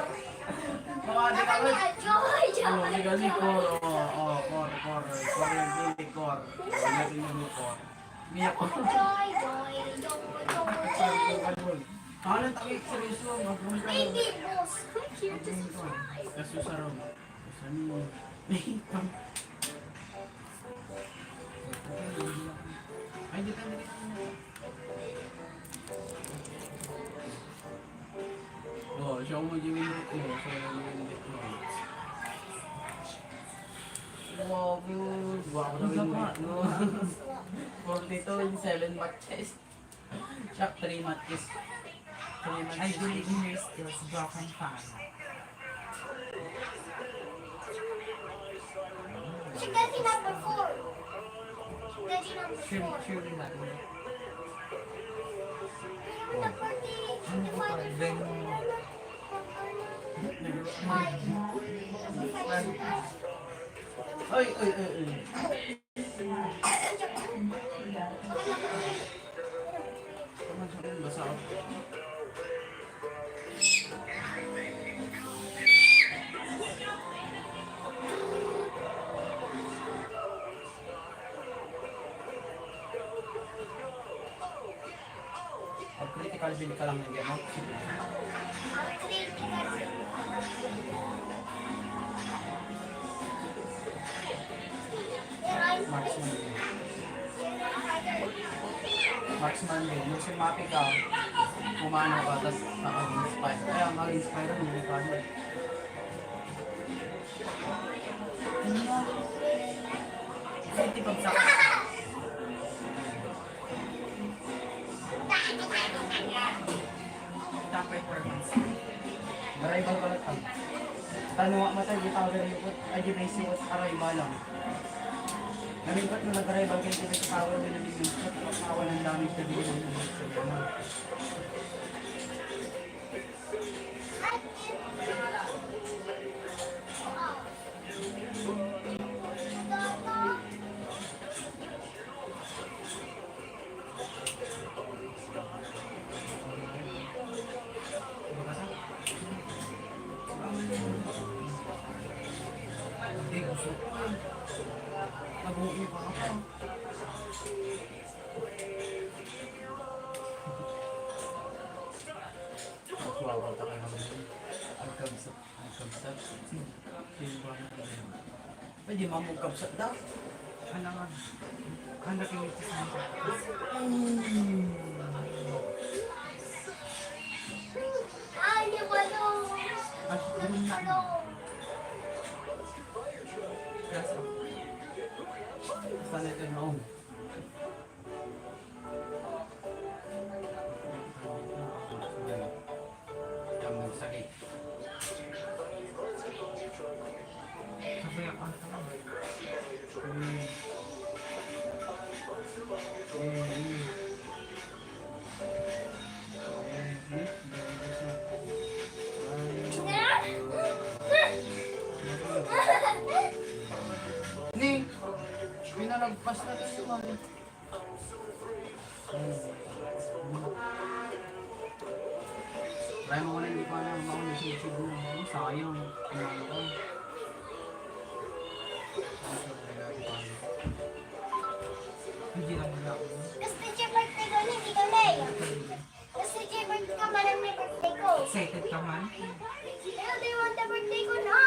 Mga di ka Ano ni Joy, Ano, joy, legal ni joy. Cor. Cor yung hindi Cor. Legal ni Cor. Miyak ko. Joy, joy, joy, joy. Ano, takik, seryoso. Mag-room ka. Baby boss. Kaso sa room. Kaso mo. Ay, dito. Oh, show mo yung window ko. Show mo yung window ko. Wow, good. Wow, na window ko. 42 in 7 matches. Shock 3 matches. 3 matches. I believe in your skills, broken fan. She got the number 4. She got the number 4. Surely not. Number 3. Then, Ay. Basa ako. Pag critical build ka lang ng gamot. Marksman din. Marksman din. Nung sumapi ka, kumano ka, tapos nakag-inspire. Kaya mag-inspire mo, hindi ka doon. safety pag sa top performance. Arrival ka lang. Tanong nga matay, di tawag rin yung ay di may siwas arrival lang. Nalipat mo nag-arrival kayo dito sa tower din ang bibigyan. Nakawa ng damage na bibigyan mo sa gano'n. Hindi gusto ko. Nag-uwi pa ako. Wow, taka naman yun. Agkabsat. Sino ba na yun? Pwede mamugkabsat daw. Ano nga? Ano kiniti sa mga? Ay, di ba nung... At ganun na. Ano? Kaso, Saan ito noong? Yang nagsakit. sabi ako ang tama. Ni, pinalagpas na tayo man. Try mo ko na hindi pa na makulisip siguro. Sayang. Pinalo ko. Hindi lang nila ako. Gusto niya birthday ko, hindi ka na eh. Gusto niya birthday ka, marang may birthday ko. Excited ka man? Pero do you want the birthday ko na?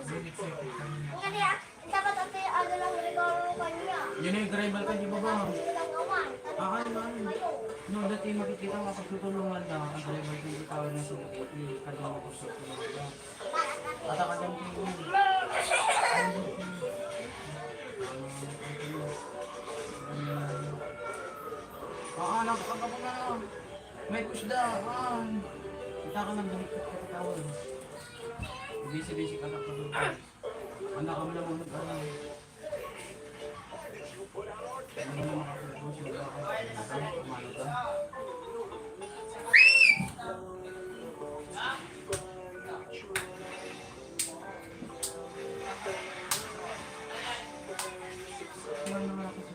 Very excited ka man. Ang kaya, dapat ate, ano lang regalo ko kanya. Yun yung rival ka, di ba ba? Langawan. Ano? No, dati makikita mo kapag tutulungan na ang rival ka, hindi tawag na sila. Kadang ako sa tulungan. At ang kadang nakakaba na. May push down. Kita ka ng balik ka tawag. Busy ka na pag anak ka mo na muna ka lang. Ano na makakapagpusin ka ako? Kumano ka? Kumano naman ako sa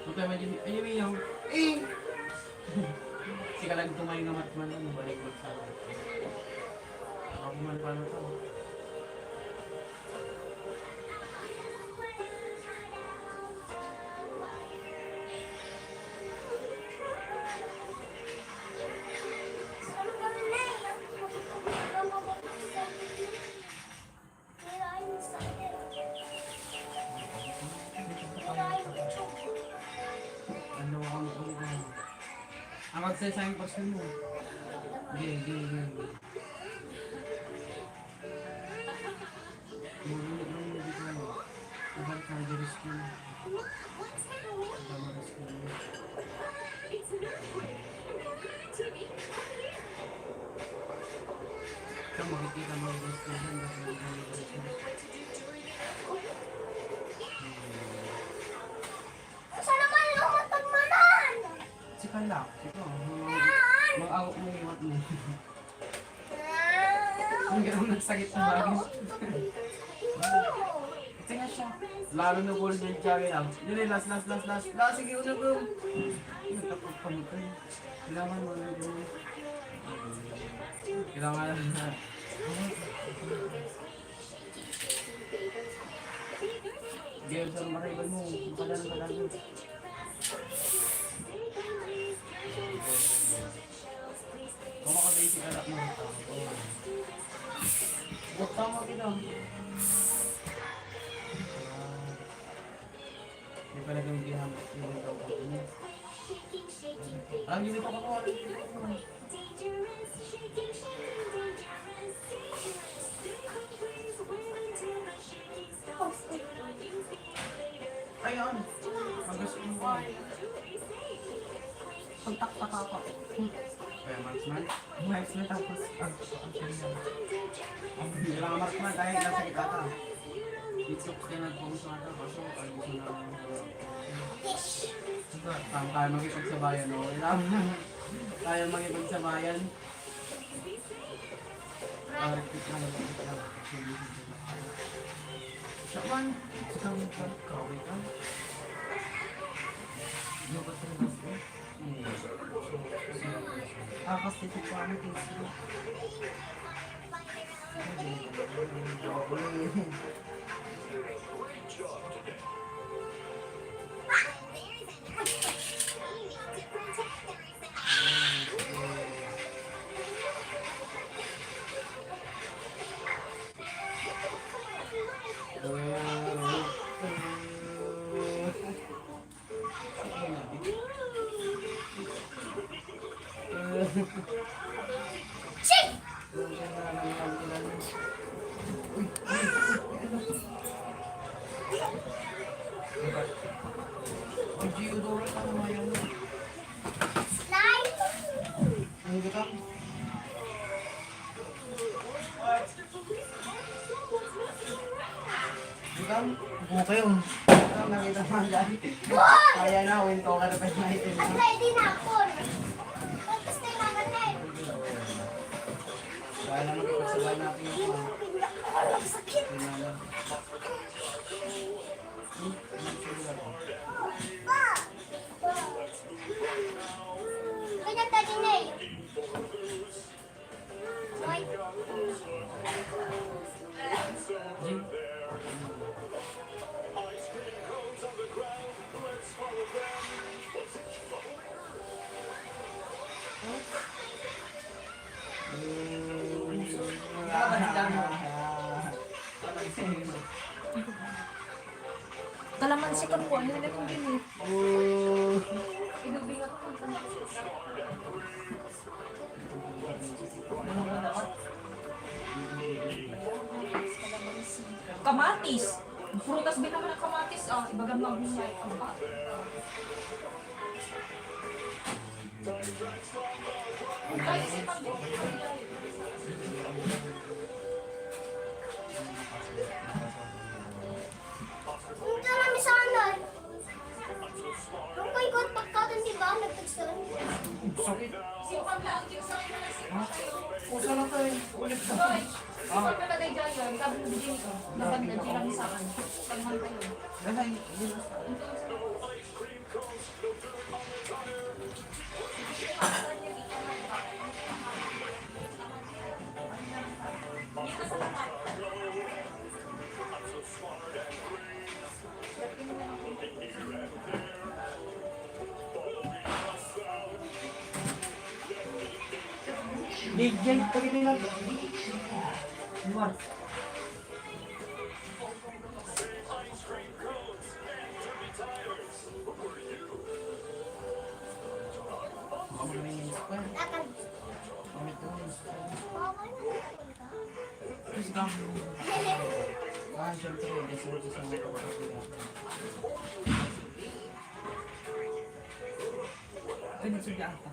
Huwag medyo, ayun yung, Sika lang tumayo nga matman lang, balik ko sa akin. Ako man paano to? Ano ako mo ulit na? Ang magsasayang person mo. Hindi. Mululit lang yung dito mo. Ibang cardiac skin. Ibang skin mo. Ito makikita mo yung skin dyan. Basta yung cardiac skin. Saan naman lumatag manan? Si Kala. Ito. Mag-awak mo yung iwat mo. Ang gano'n nagsakit ng bagay. Ito nga siya. Lalo na golden cherry lang. Yun eh, last. Sige, una bro. Tapos pamutay. Kailangan mo na yun. Kailangan na. Game sa mariban mo. Makalan. Kung makabasic ka lang mo. Huwag tama kita. Hindi pala kang ginamit yung daw ko. Alam niyo dito ko. Ayun. Mag-gusto mo. Pagtaktak ako. Kaya marksman? Marksman tapos kailangan marksman dahil nasa kita ka. Itlok ka na kung sa ata kaso ay gusto na tayo makipagsabayan o kailangan tayo makipagsabayan. Repeat lang. Siyaman! Siyaman ka. Kawin ka. Ano ba ito na ba? Kasi ito pa ang tiso. Okay yun. Nakita mo ang dami. Kaya na, win ko ka na pa yung item. Ready na ako. Tapos na yung natin. Kaya na magpagsabay natin yung Alam, sakit. Pa! Kalamansi kan po, ano na itong ginit? Inubingat ko. Kamatis. Prutas din naman ang kamatis. Ah, ibagang mabuhay. Ay, isipan ko. Hindi namin sana. Nung kay God, pagkatan di ba, nagtagsan? Isipan lang. Sa akin na lang isipan kayo. Pusa lang tayo. Ulit na. Hoy, isipan ka na tayo dyan. Sabi mo din ko. Naganda dyan lang sa akin. Tagman kayo. DJ, pagkita lang. Luar. Lakad. Terus kamu. Siyempre, deserve sa mga kapatid. Ay, nagsadya ka.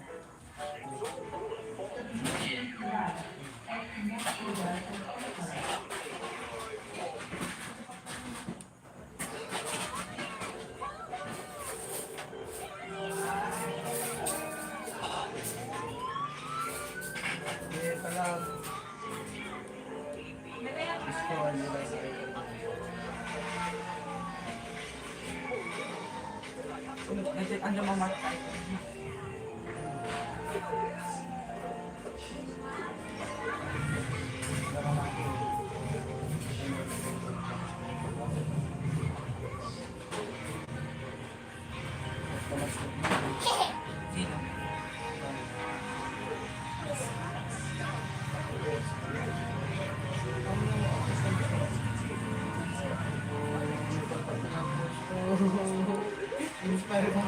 Pala. Gusto nila sa Ano mama? Sino? Inspire mo.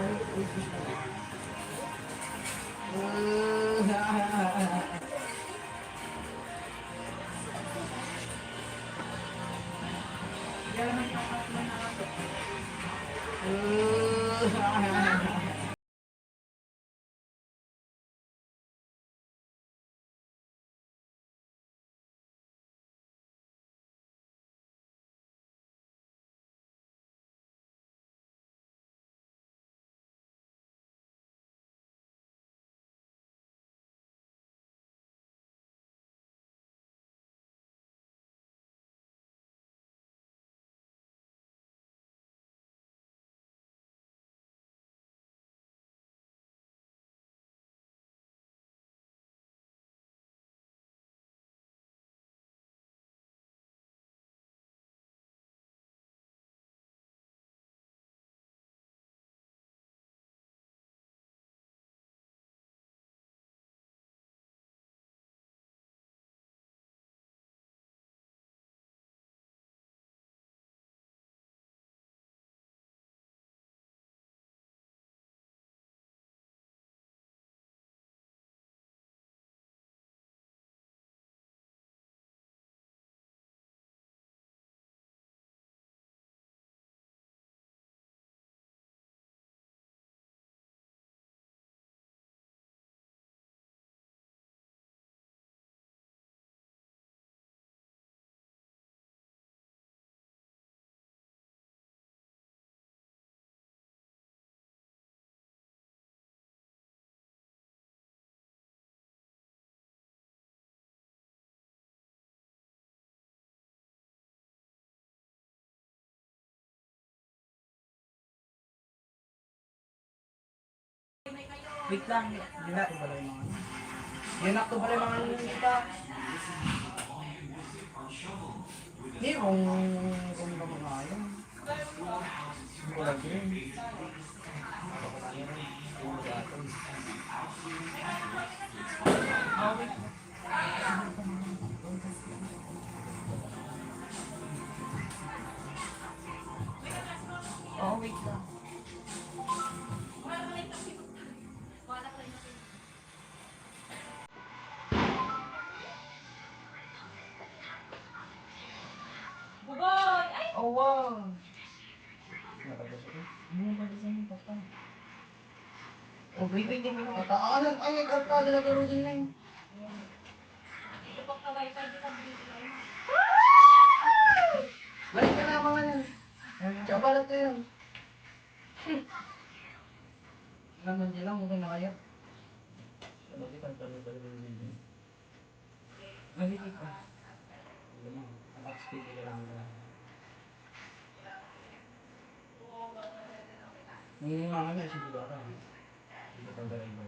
Wait lang. Ginak to pala yung mga. Ginak to pala yung mga kita. Hindi kung ka mga ayaw. Wala din. Awa! Nakabas ako. Bumabalisan yung papa. Oh, baby, hindi mo kataanan. Ay, kartada na garo din na yun. Balik ka na mga yan. Tsaka balat ko yun. Naman din lang, okay na kaya. Bakit ang talo-talo din? Balik ito. Naka-speed ka lang na. Hindi nga kami, sige ba ka? Hindi ka tanggalin mo.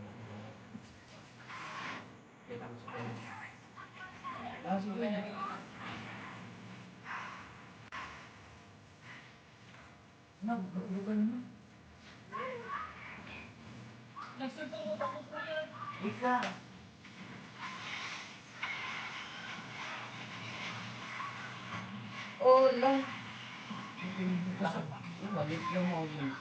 Kita mo sa kanya. Ah, sige. Nagbugal na. Ika. Oh, lang. Balik lang ako dun.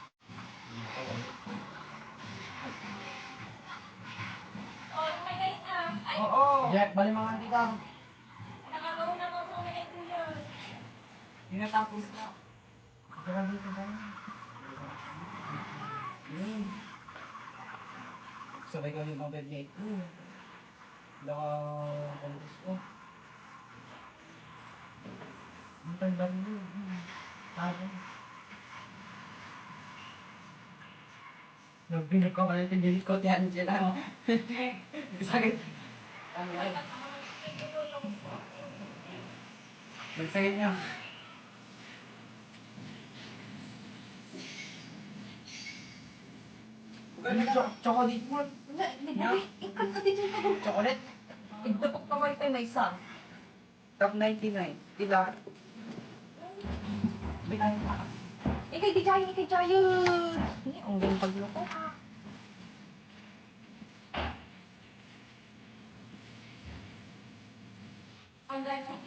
Oo. Jack, balik mga kita. Tinatapos na. Grabe ka ba? Sabay ko yung mga bed ko. Naka-palitis ko. Ang tanda mo. Taro. Nagbinig ko kayo, tinilit ko tiyan sila. Sakit. Ano ay? Nagsakit niya. Chocolate mo. Ikat ka dito ka doon. Chocolate. Igdapok ka ba ito may isa? Top 99. Tila. Ikay di jayo, ikay jayo. Ang galing pagloko. Ang galing.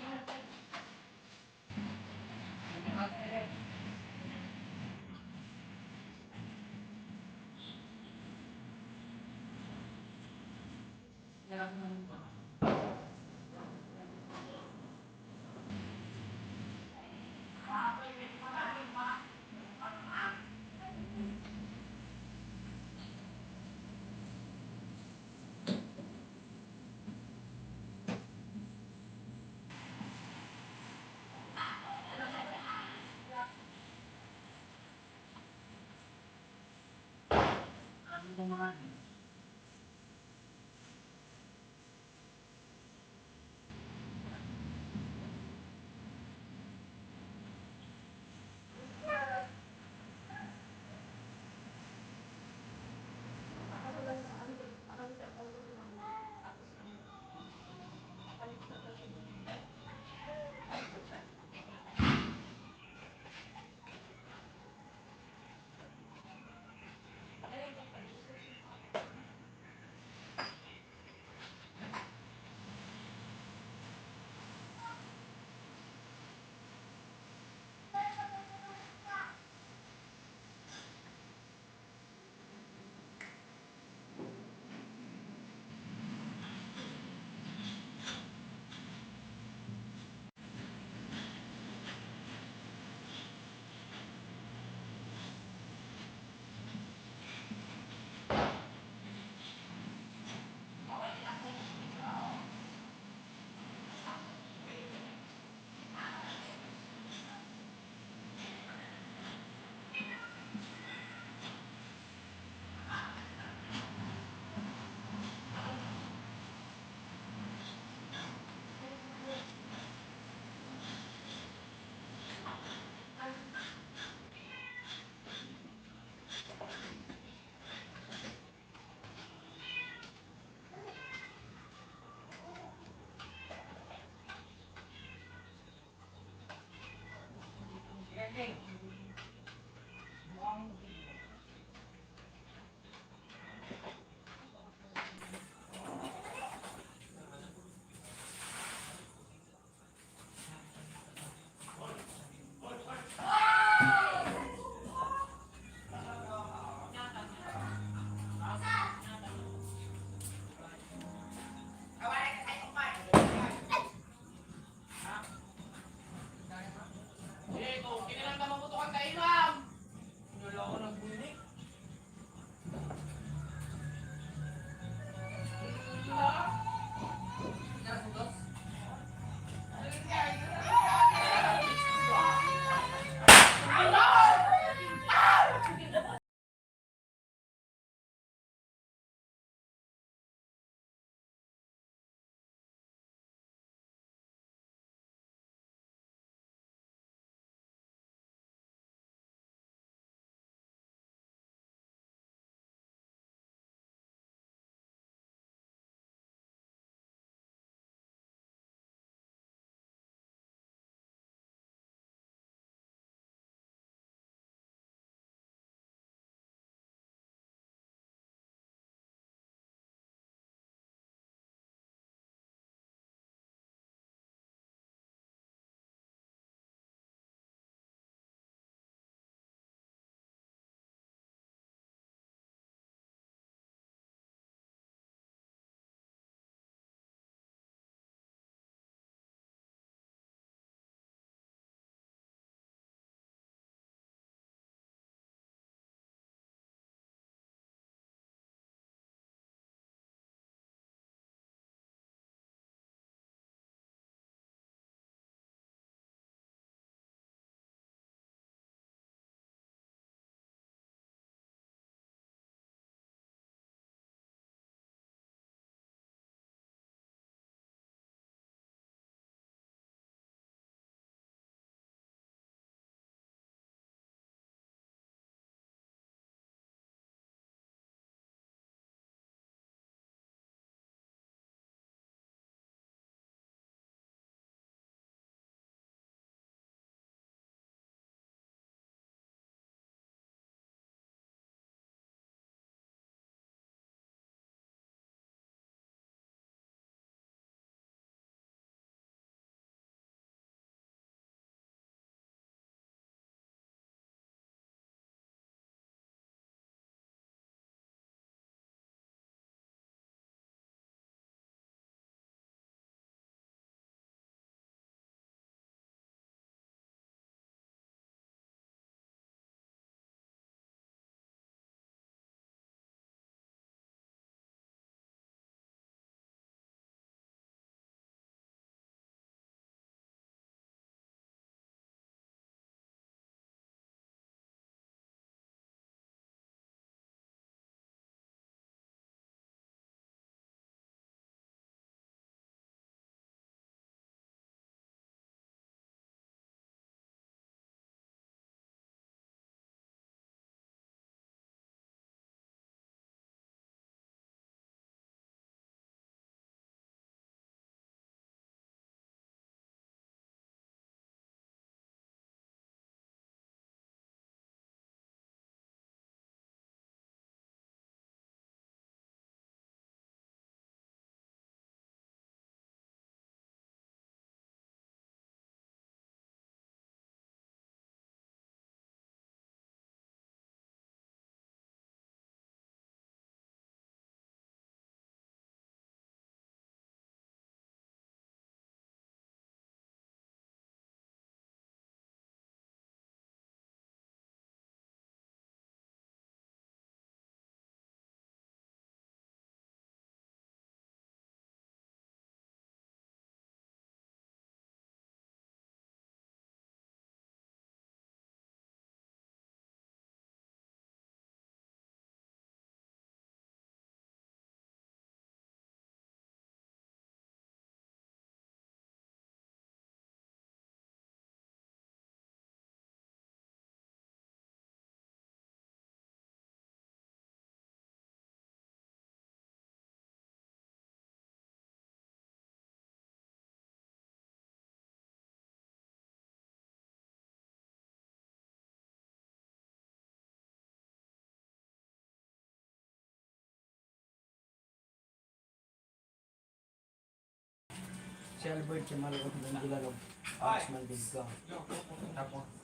Si Albert, si Malawag ng Dilalog. Tapos Maldig ka.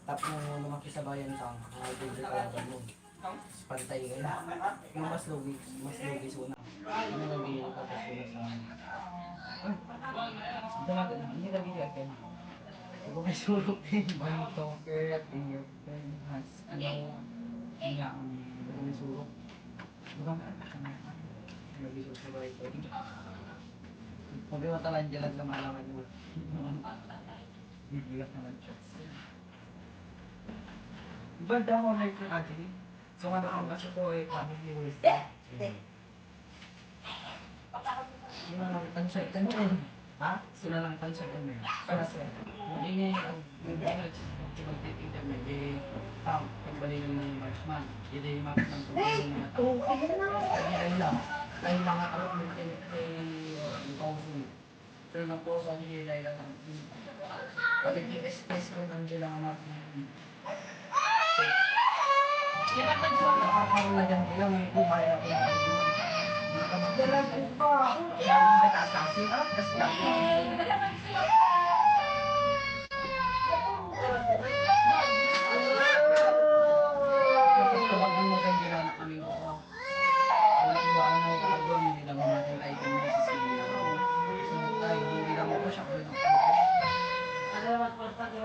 Tapos nung lumaki sa bayan ka, Maldig ka kalaban mo. Pantay kayo. Yung mas lugi suna. Ano lagi yung tapos suna sa amin. Hindi lagi yung akin. Ako may sulok din. Bang toket, ingat, has, ano, nga, ako may sulok. Bang, lagi sulok sa bahay ko. Sabi mo talang dyan lang malaman mo. Bibigat naman siya. Banda ako na ito natin. So ano kung kasi ko eh, kami ni Winston. Sila lang tansya. Ha? Sila lang tansya kami. Para sa hindi niya yung magtitignan na hindi pagbalik ng marksman. Hindi yung marksman kung ano yung mga tao. Hindi lang. Ay mga ako yung kausun. Pero nagposa niya yung layla lang. Pag i-SPS ko nandiyan lang ang marksman. Kaya nakakaroon na dyan yung kumaya ako. Dalag ko pa. Kaya yung natasasin ako. Tapos kapag mo kang ginana kami ko. Wala ko ano kaagawin hindi lang mamatay tayo kung may sisili ako. So tayo hindi lang ako siya kung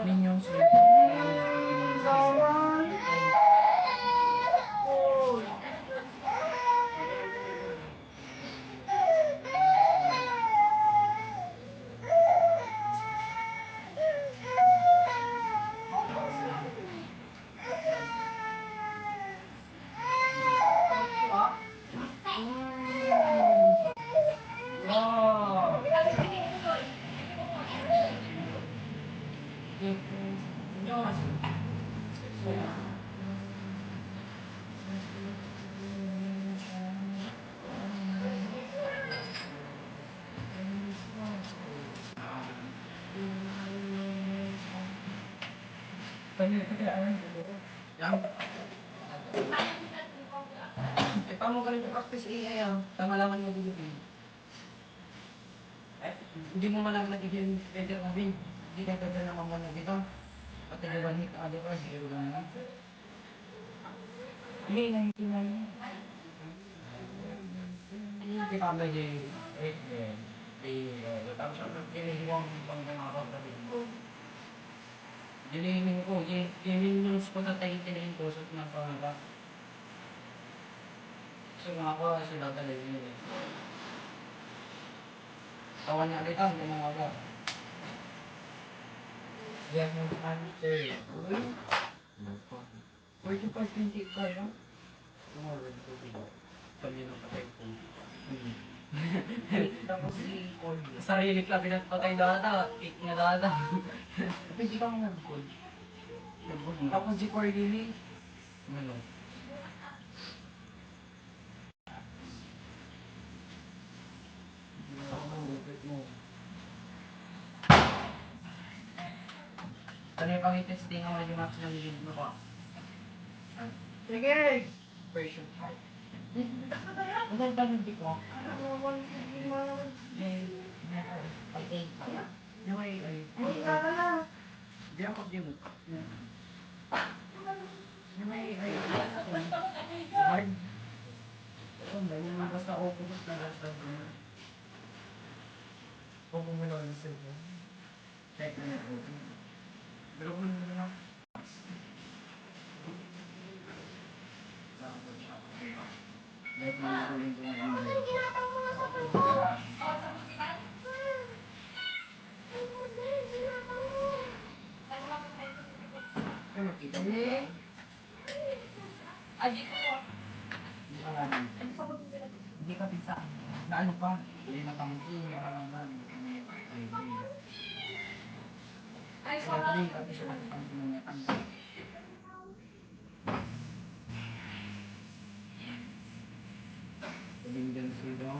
Minions with paano ka rin practice AI ah? Malaman mo dito. Hindi mo malaman na bigyan pwede ka bin. Hindi ka pwede na mamuna dito. Pati na ba hit ali pa? Hindi ko lang. Hindi na hindi na. Hindi pa ba yung tapos ang kinihiwang pang pangarap na din. Dilihin ko, yun yung pagkatayin tinayin ko sa pangarap. So mga ko, sila talaga yun eh. Tawan niya ulit ang mga agad. Yan yung answer. Uy. 45-20 ka lang. Tumawag ko dito. Kami nang patay ko. Tapos si Cordy. Sarili ka pinagpatay data. Cake nga data. Pwede ka mga nag-call. Tapos si Cordy ni. Ano? Ano yung pang-testing ako yung max ng lead mo pa? Sige! Version 5. Ano yung tanong ko? Okay. Hindi ako di mo. Hard. Basta open mo na basta mo. Open mo na sa iyo. Check na open. Pero kung hindi na. Let me go into my email. Ano kita mo? Hindi ka pisa. Na ano pa? Hindi na pangki. Ay, sorry. Kasi siya pangki mo niya tanggal. Pabinggan sa ito.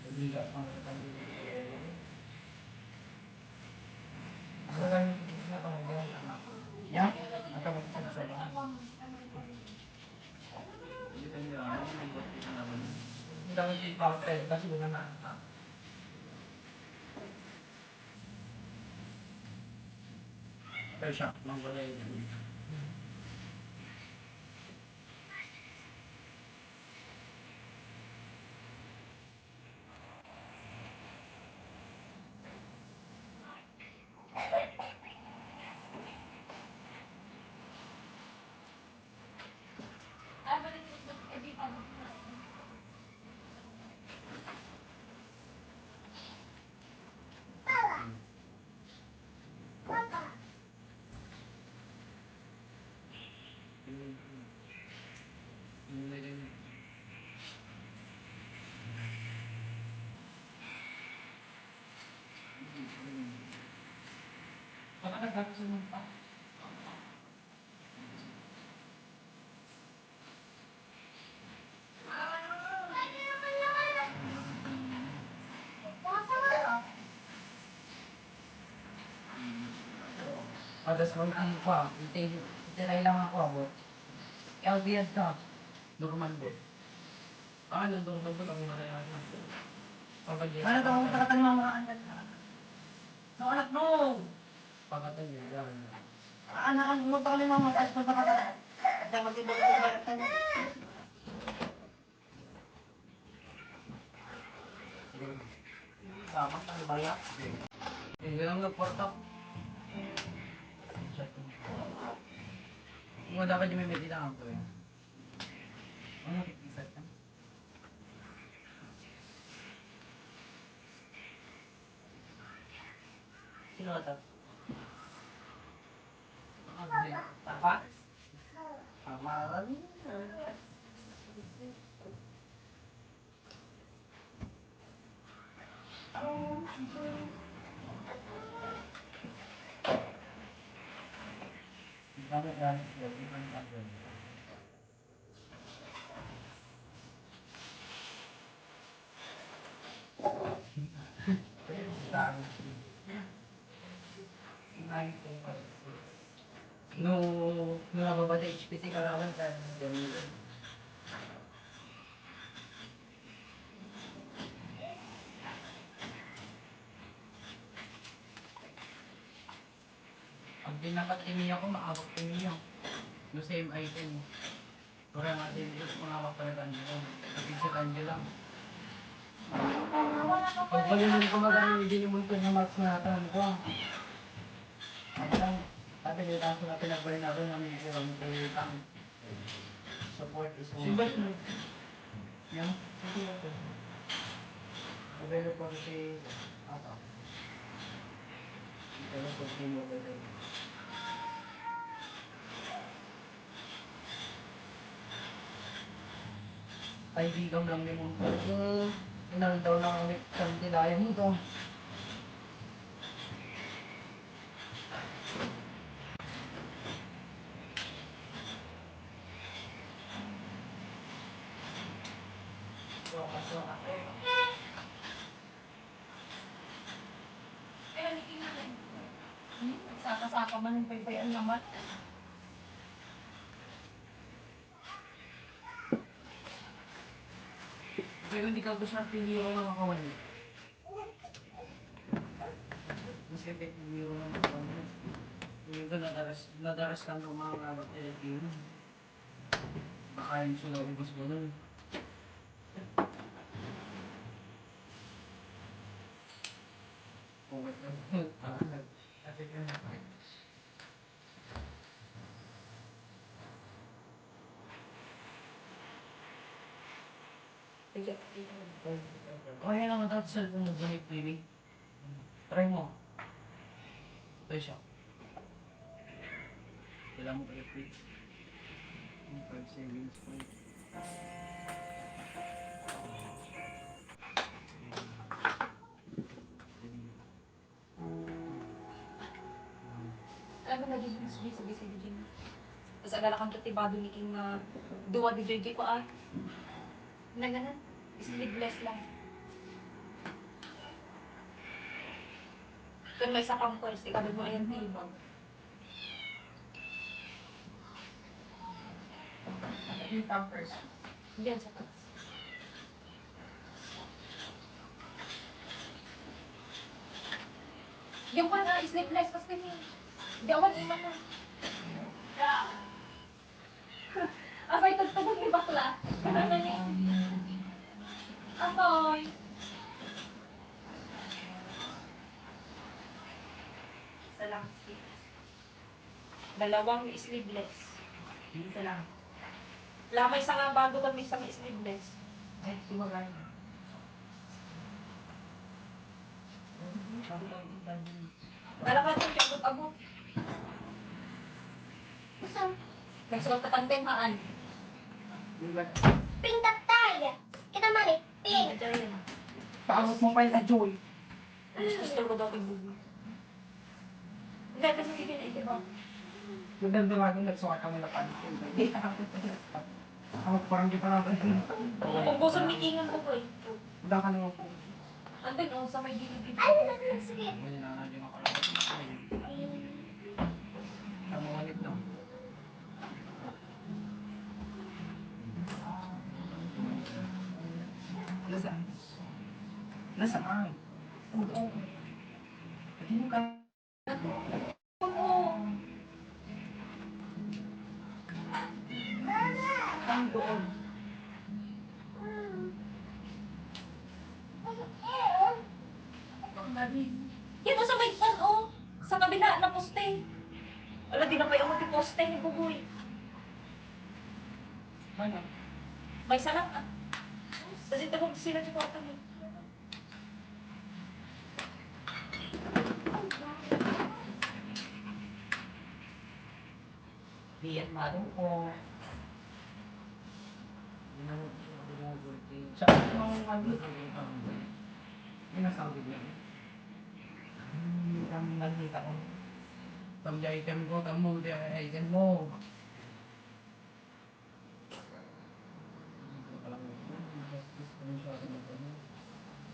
Pabinggan pang pabinggan. Ya, atau mungkin coba. Dito nila, ano yung buat kita naman. Dami yung counter kasi doon na. Pero siya, mangulay. Adas mo ang kwa, itinay lang ako ako. LBS ka. Normal mo. Ano, normal mo lang yung kaya. Ano ito, kung takatan mo mga anak na. No, anak no! Pakatan niya, yan. Anak, mo pa kami mga taas mo pakatan. At yung mag-ibig-ibig. Sama, ano ba yan? Hindi lang nag-porta. Kung dapat yung may medita ako eh. Ano nakikisat ka? Sino ka to? Papa? Pamaran? Bakit yan? No, nababada HPT ka naman sa gamitin. Pag pinapatimi ako, maabot timi ako. No same item. Kaya nga din ito, mga mapalitan nyo. Kapag sa kanyo lang. Pag malimun ko magano, hindi ni mo ito na marks na natin ko. Sabi nyo tayo na pinagbalik natin ng isang palitan. Support is one. Sibat mo. Yan. Available si Ata. Pero kung hindi mo pwede. Kaibigan lang ni mo. Inang daw lang ulit sa dinaya mo to. Saka-saka man yung paypayan naman. Pero hindi ka gusto ng piniro ng makawali. Mas kaya piniro ng makawali. Yung ito nadaras lang ng mga gamit yun. Baka yung sila ubos mo nun. Kaya naman dapat sa cellphone mo ganit, baby. Try mo. Ito siya. Kailangan mo i-repeat. 5 seconds pa. Alam mo, nagiging sige-sige din. Tapos alala kang tatibado ni King na duwa di JJ ko na ganun. Sleeveless lang. Kung may sakang pwes, ikabid mo ayan tibag. Yung tampers. Diyan sa taas. Yung ka na, sleepless kasi hindi ako iman na. Abay, tagtagod ni bakla. Ano na niya? Aboy. Isa lang. Dalawang sleeveless. Isa lang. Lamay sa nga bago kami isang sleeveless. Ay, tumagay. Dalawa ito, abot-abot. Saan? Nagsulat ka pang tenhaan. Pink tatay. Kita mali. Pink. Paangot mo pa yung Joy. Gusto ko daw ibubo. Hindi, kasi hindi na ba? Maganda nga kung nagsukat kami na panit. Ako parang di pa natin. Kung gusto meetingan ko ko eh. Uda ka naman po. Andun, oh, sa may gilid. Ay, sige. May nanadyo na kalabas. Tama ulit lang. Nasaan? Nasaan? Pati mo ka. Ang doon. Yan, sa may oh. Sa kabila na poste. Wala, di na pa yung poste ni Bugoy. Ano? May sarap ah. Kasi tagog sila sa kwarto mo. Diyan maro ko. Sa ano? Inasabi niya. Kami nagkita ko. Pamja item ko, kamu dia item mo.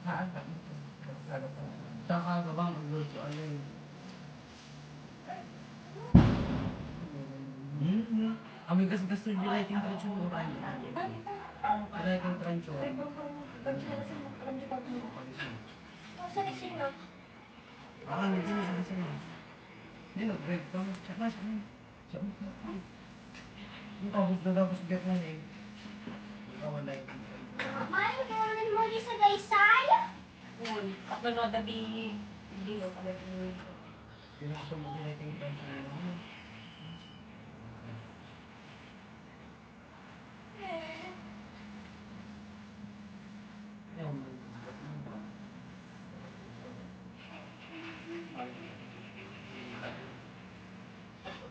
Haan ka. Saka ka bang agluto alin? Kami gas-gas yung lighting trench mo. Lighting trench mo. Saan ni sino? Hindi niya ano sa'yo. Hindi nag-break ka. Tsaka siya. Siya. Yung kabog na tapos get na niya. Ikaw ang lighting trench. May meron mo di sa gaysay. Ako no, dati hindi ko pala Pinakasya mo yung lighting trench mo.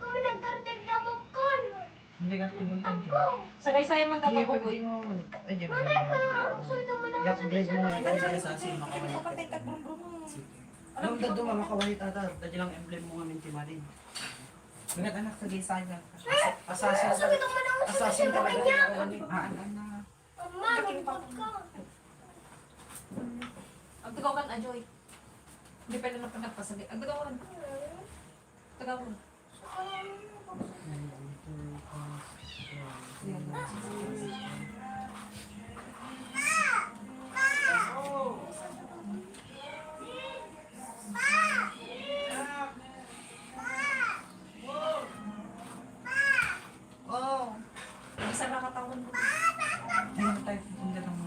Kami nagkartag na bukon. Hindi ka timuntan siya. Sagay-sagay man Hindi kapag pa Bugoy. din mo. Ay, di ba? Mamaya ko na sundo mo na Gas break mo. Sa asin makawala. Alam ka doon makawali tata. Dati lang emblem mo nga minti marin. Ingat anak sa gisaya. Assassin. Sabi ko man ako sa Assassin talaga niya. yung makawali. Na. Mama, nagpot ka. Ang tagaw kan, Ajoy. Hindi pwede na panagpasali. Ang tagaw kan. Tagaw kan. Oh. Isa na katawan ko. Hindi na tayo pupunta ng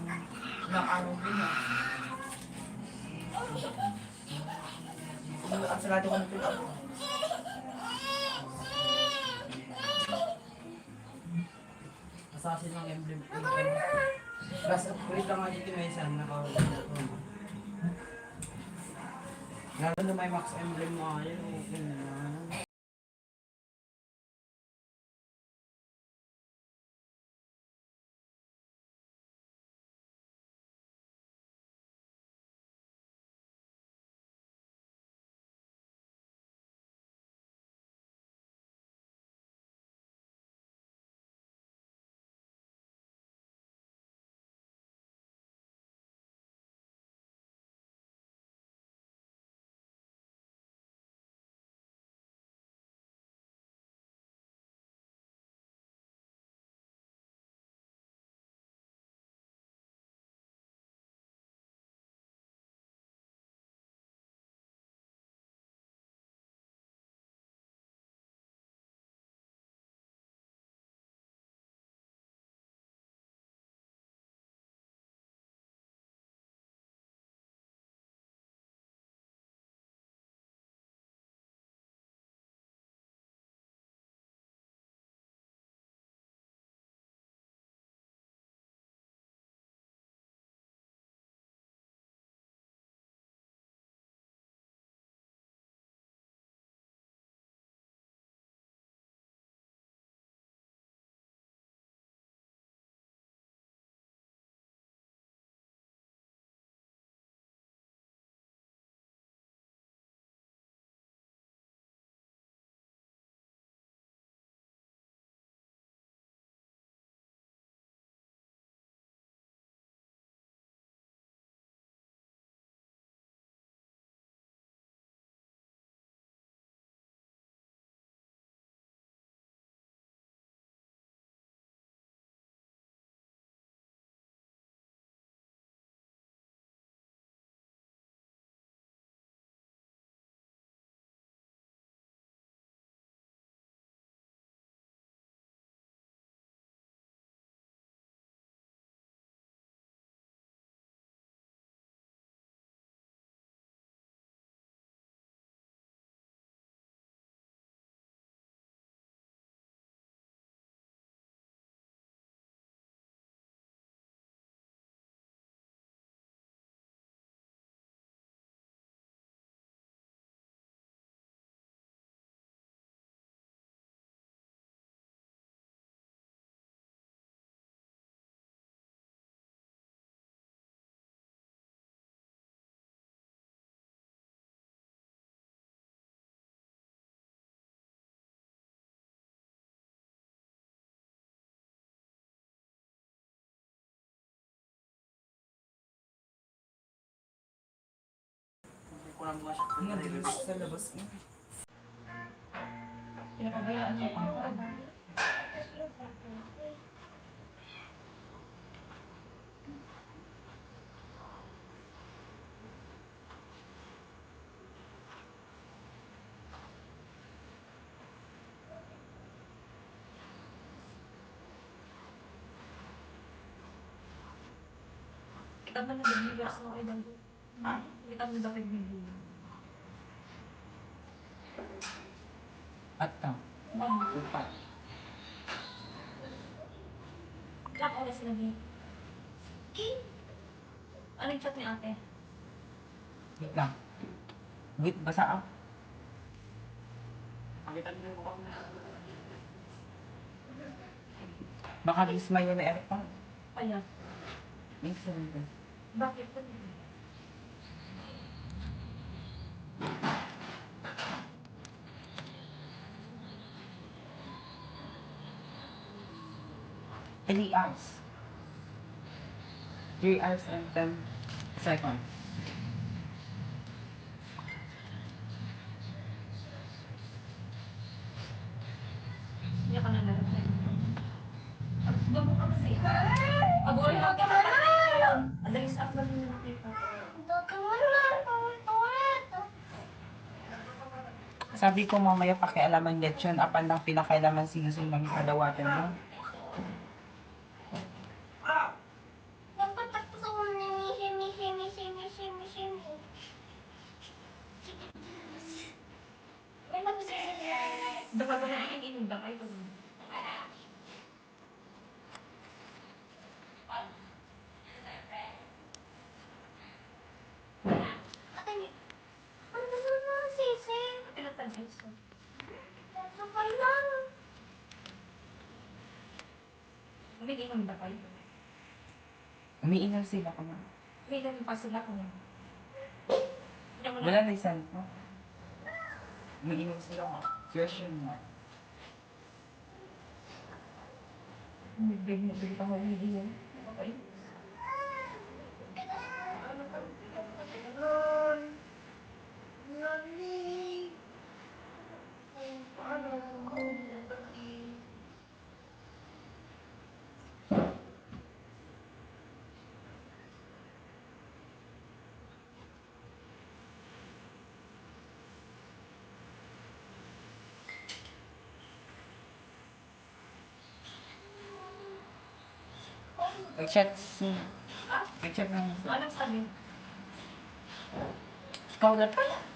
nakaraw din ah. At sarado ko na ito. Assassin ng emblem. Last upgrade lang nga dito may isang nakawala. Lalo na may max emblem mo ngayon. Okay na. kurang mga siya. Ang nabilis sa labas mo. Pinapabayaan niyo pa. Kita mo na deliver sa akin. Kita mo na deliver. At ka. Upat. Ilang oras na din? Anong chat ni ate? Wait lang. Wait, basa ako. Pakita niyo yung mukhang Baka dismay yun na Eric pa. Ayan. Minsan. Bakit po? Three hours. 3 hours and 10 seconds. Hindi ka na nalang. Doon ka kasi. Abuhay na ka na. Adalis up na din yung paper. Sabi ko mamaya pakialaman lechon apan lang pinakailaman sinusun ng kadawatan mo. Nagpatakot ako ng misi. May magsisisi. Doon ka na ining ba kayo? Ano naman sisi? Pinatan Elsa. Sabay lang. May inom ba kayo? Umiinom sila ko na. May inom pa sila kung Wala na isan po. Umiinom sila ko. Question mo. Bigyan pa ako hindi okay. Nag-chat si... Nag-chat ng... Anong sabi? Ikaw na pala.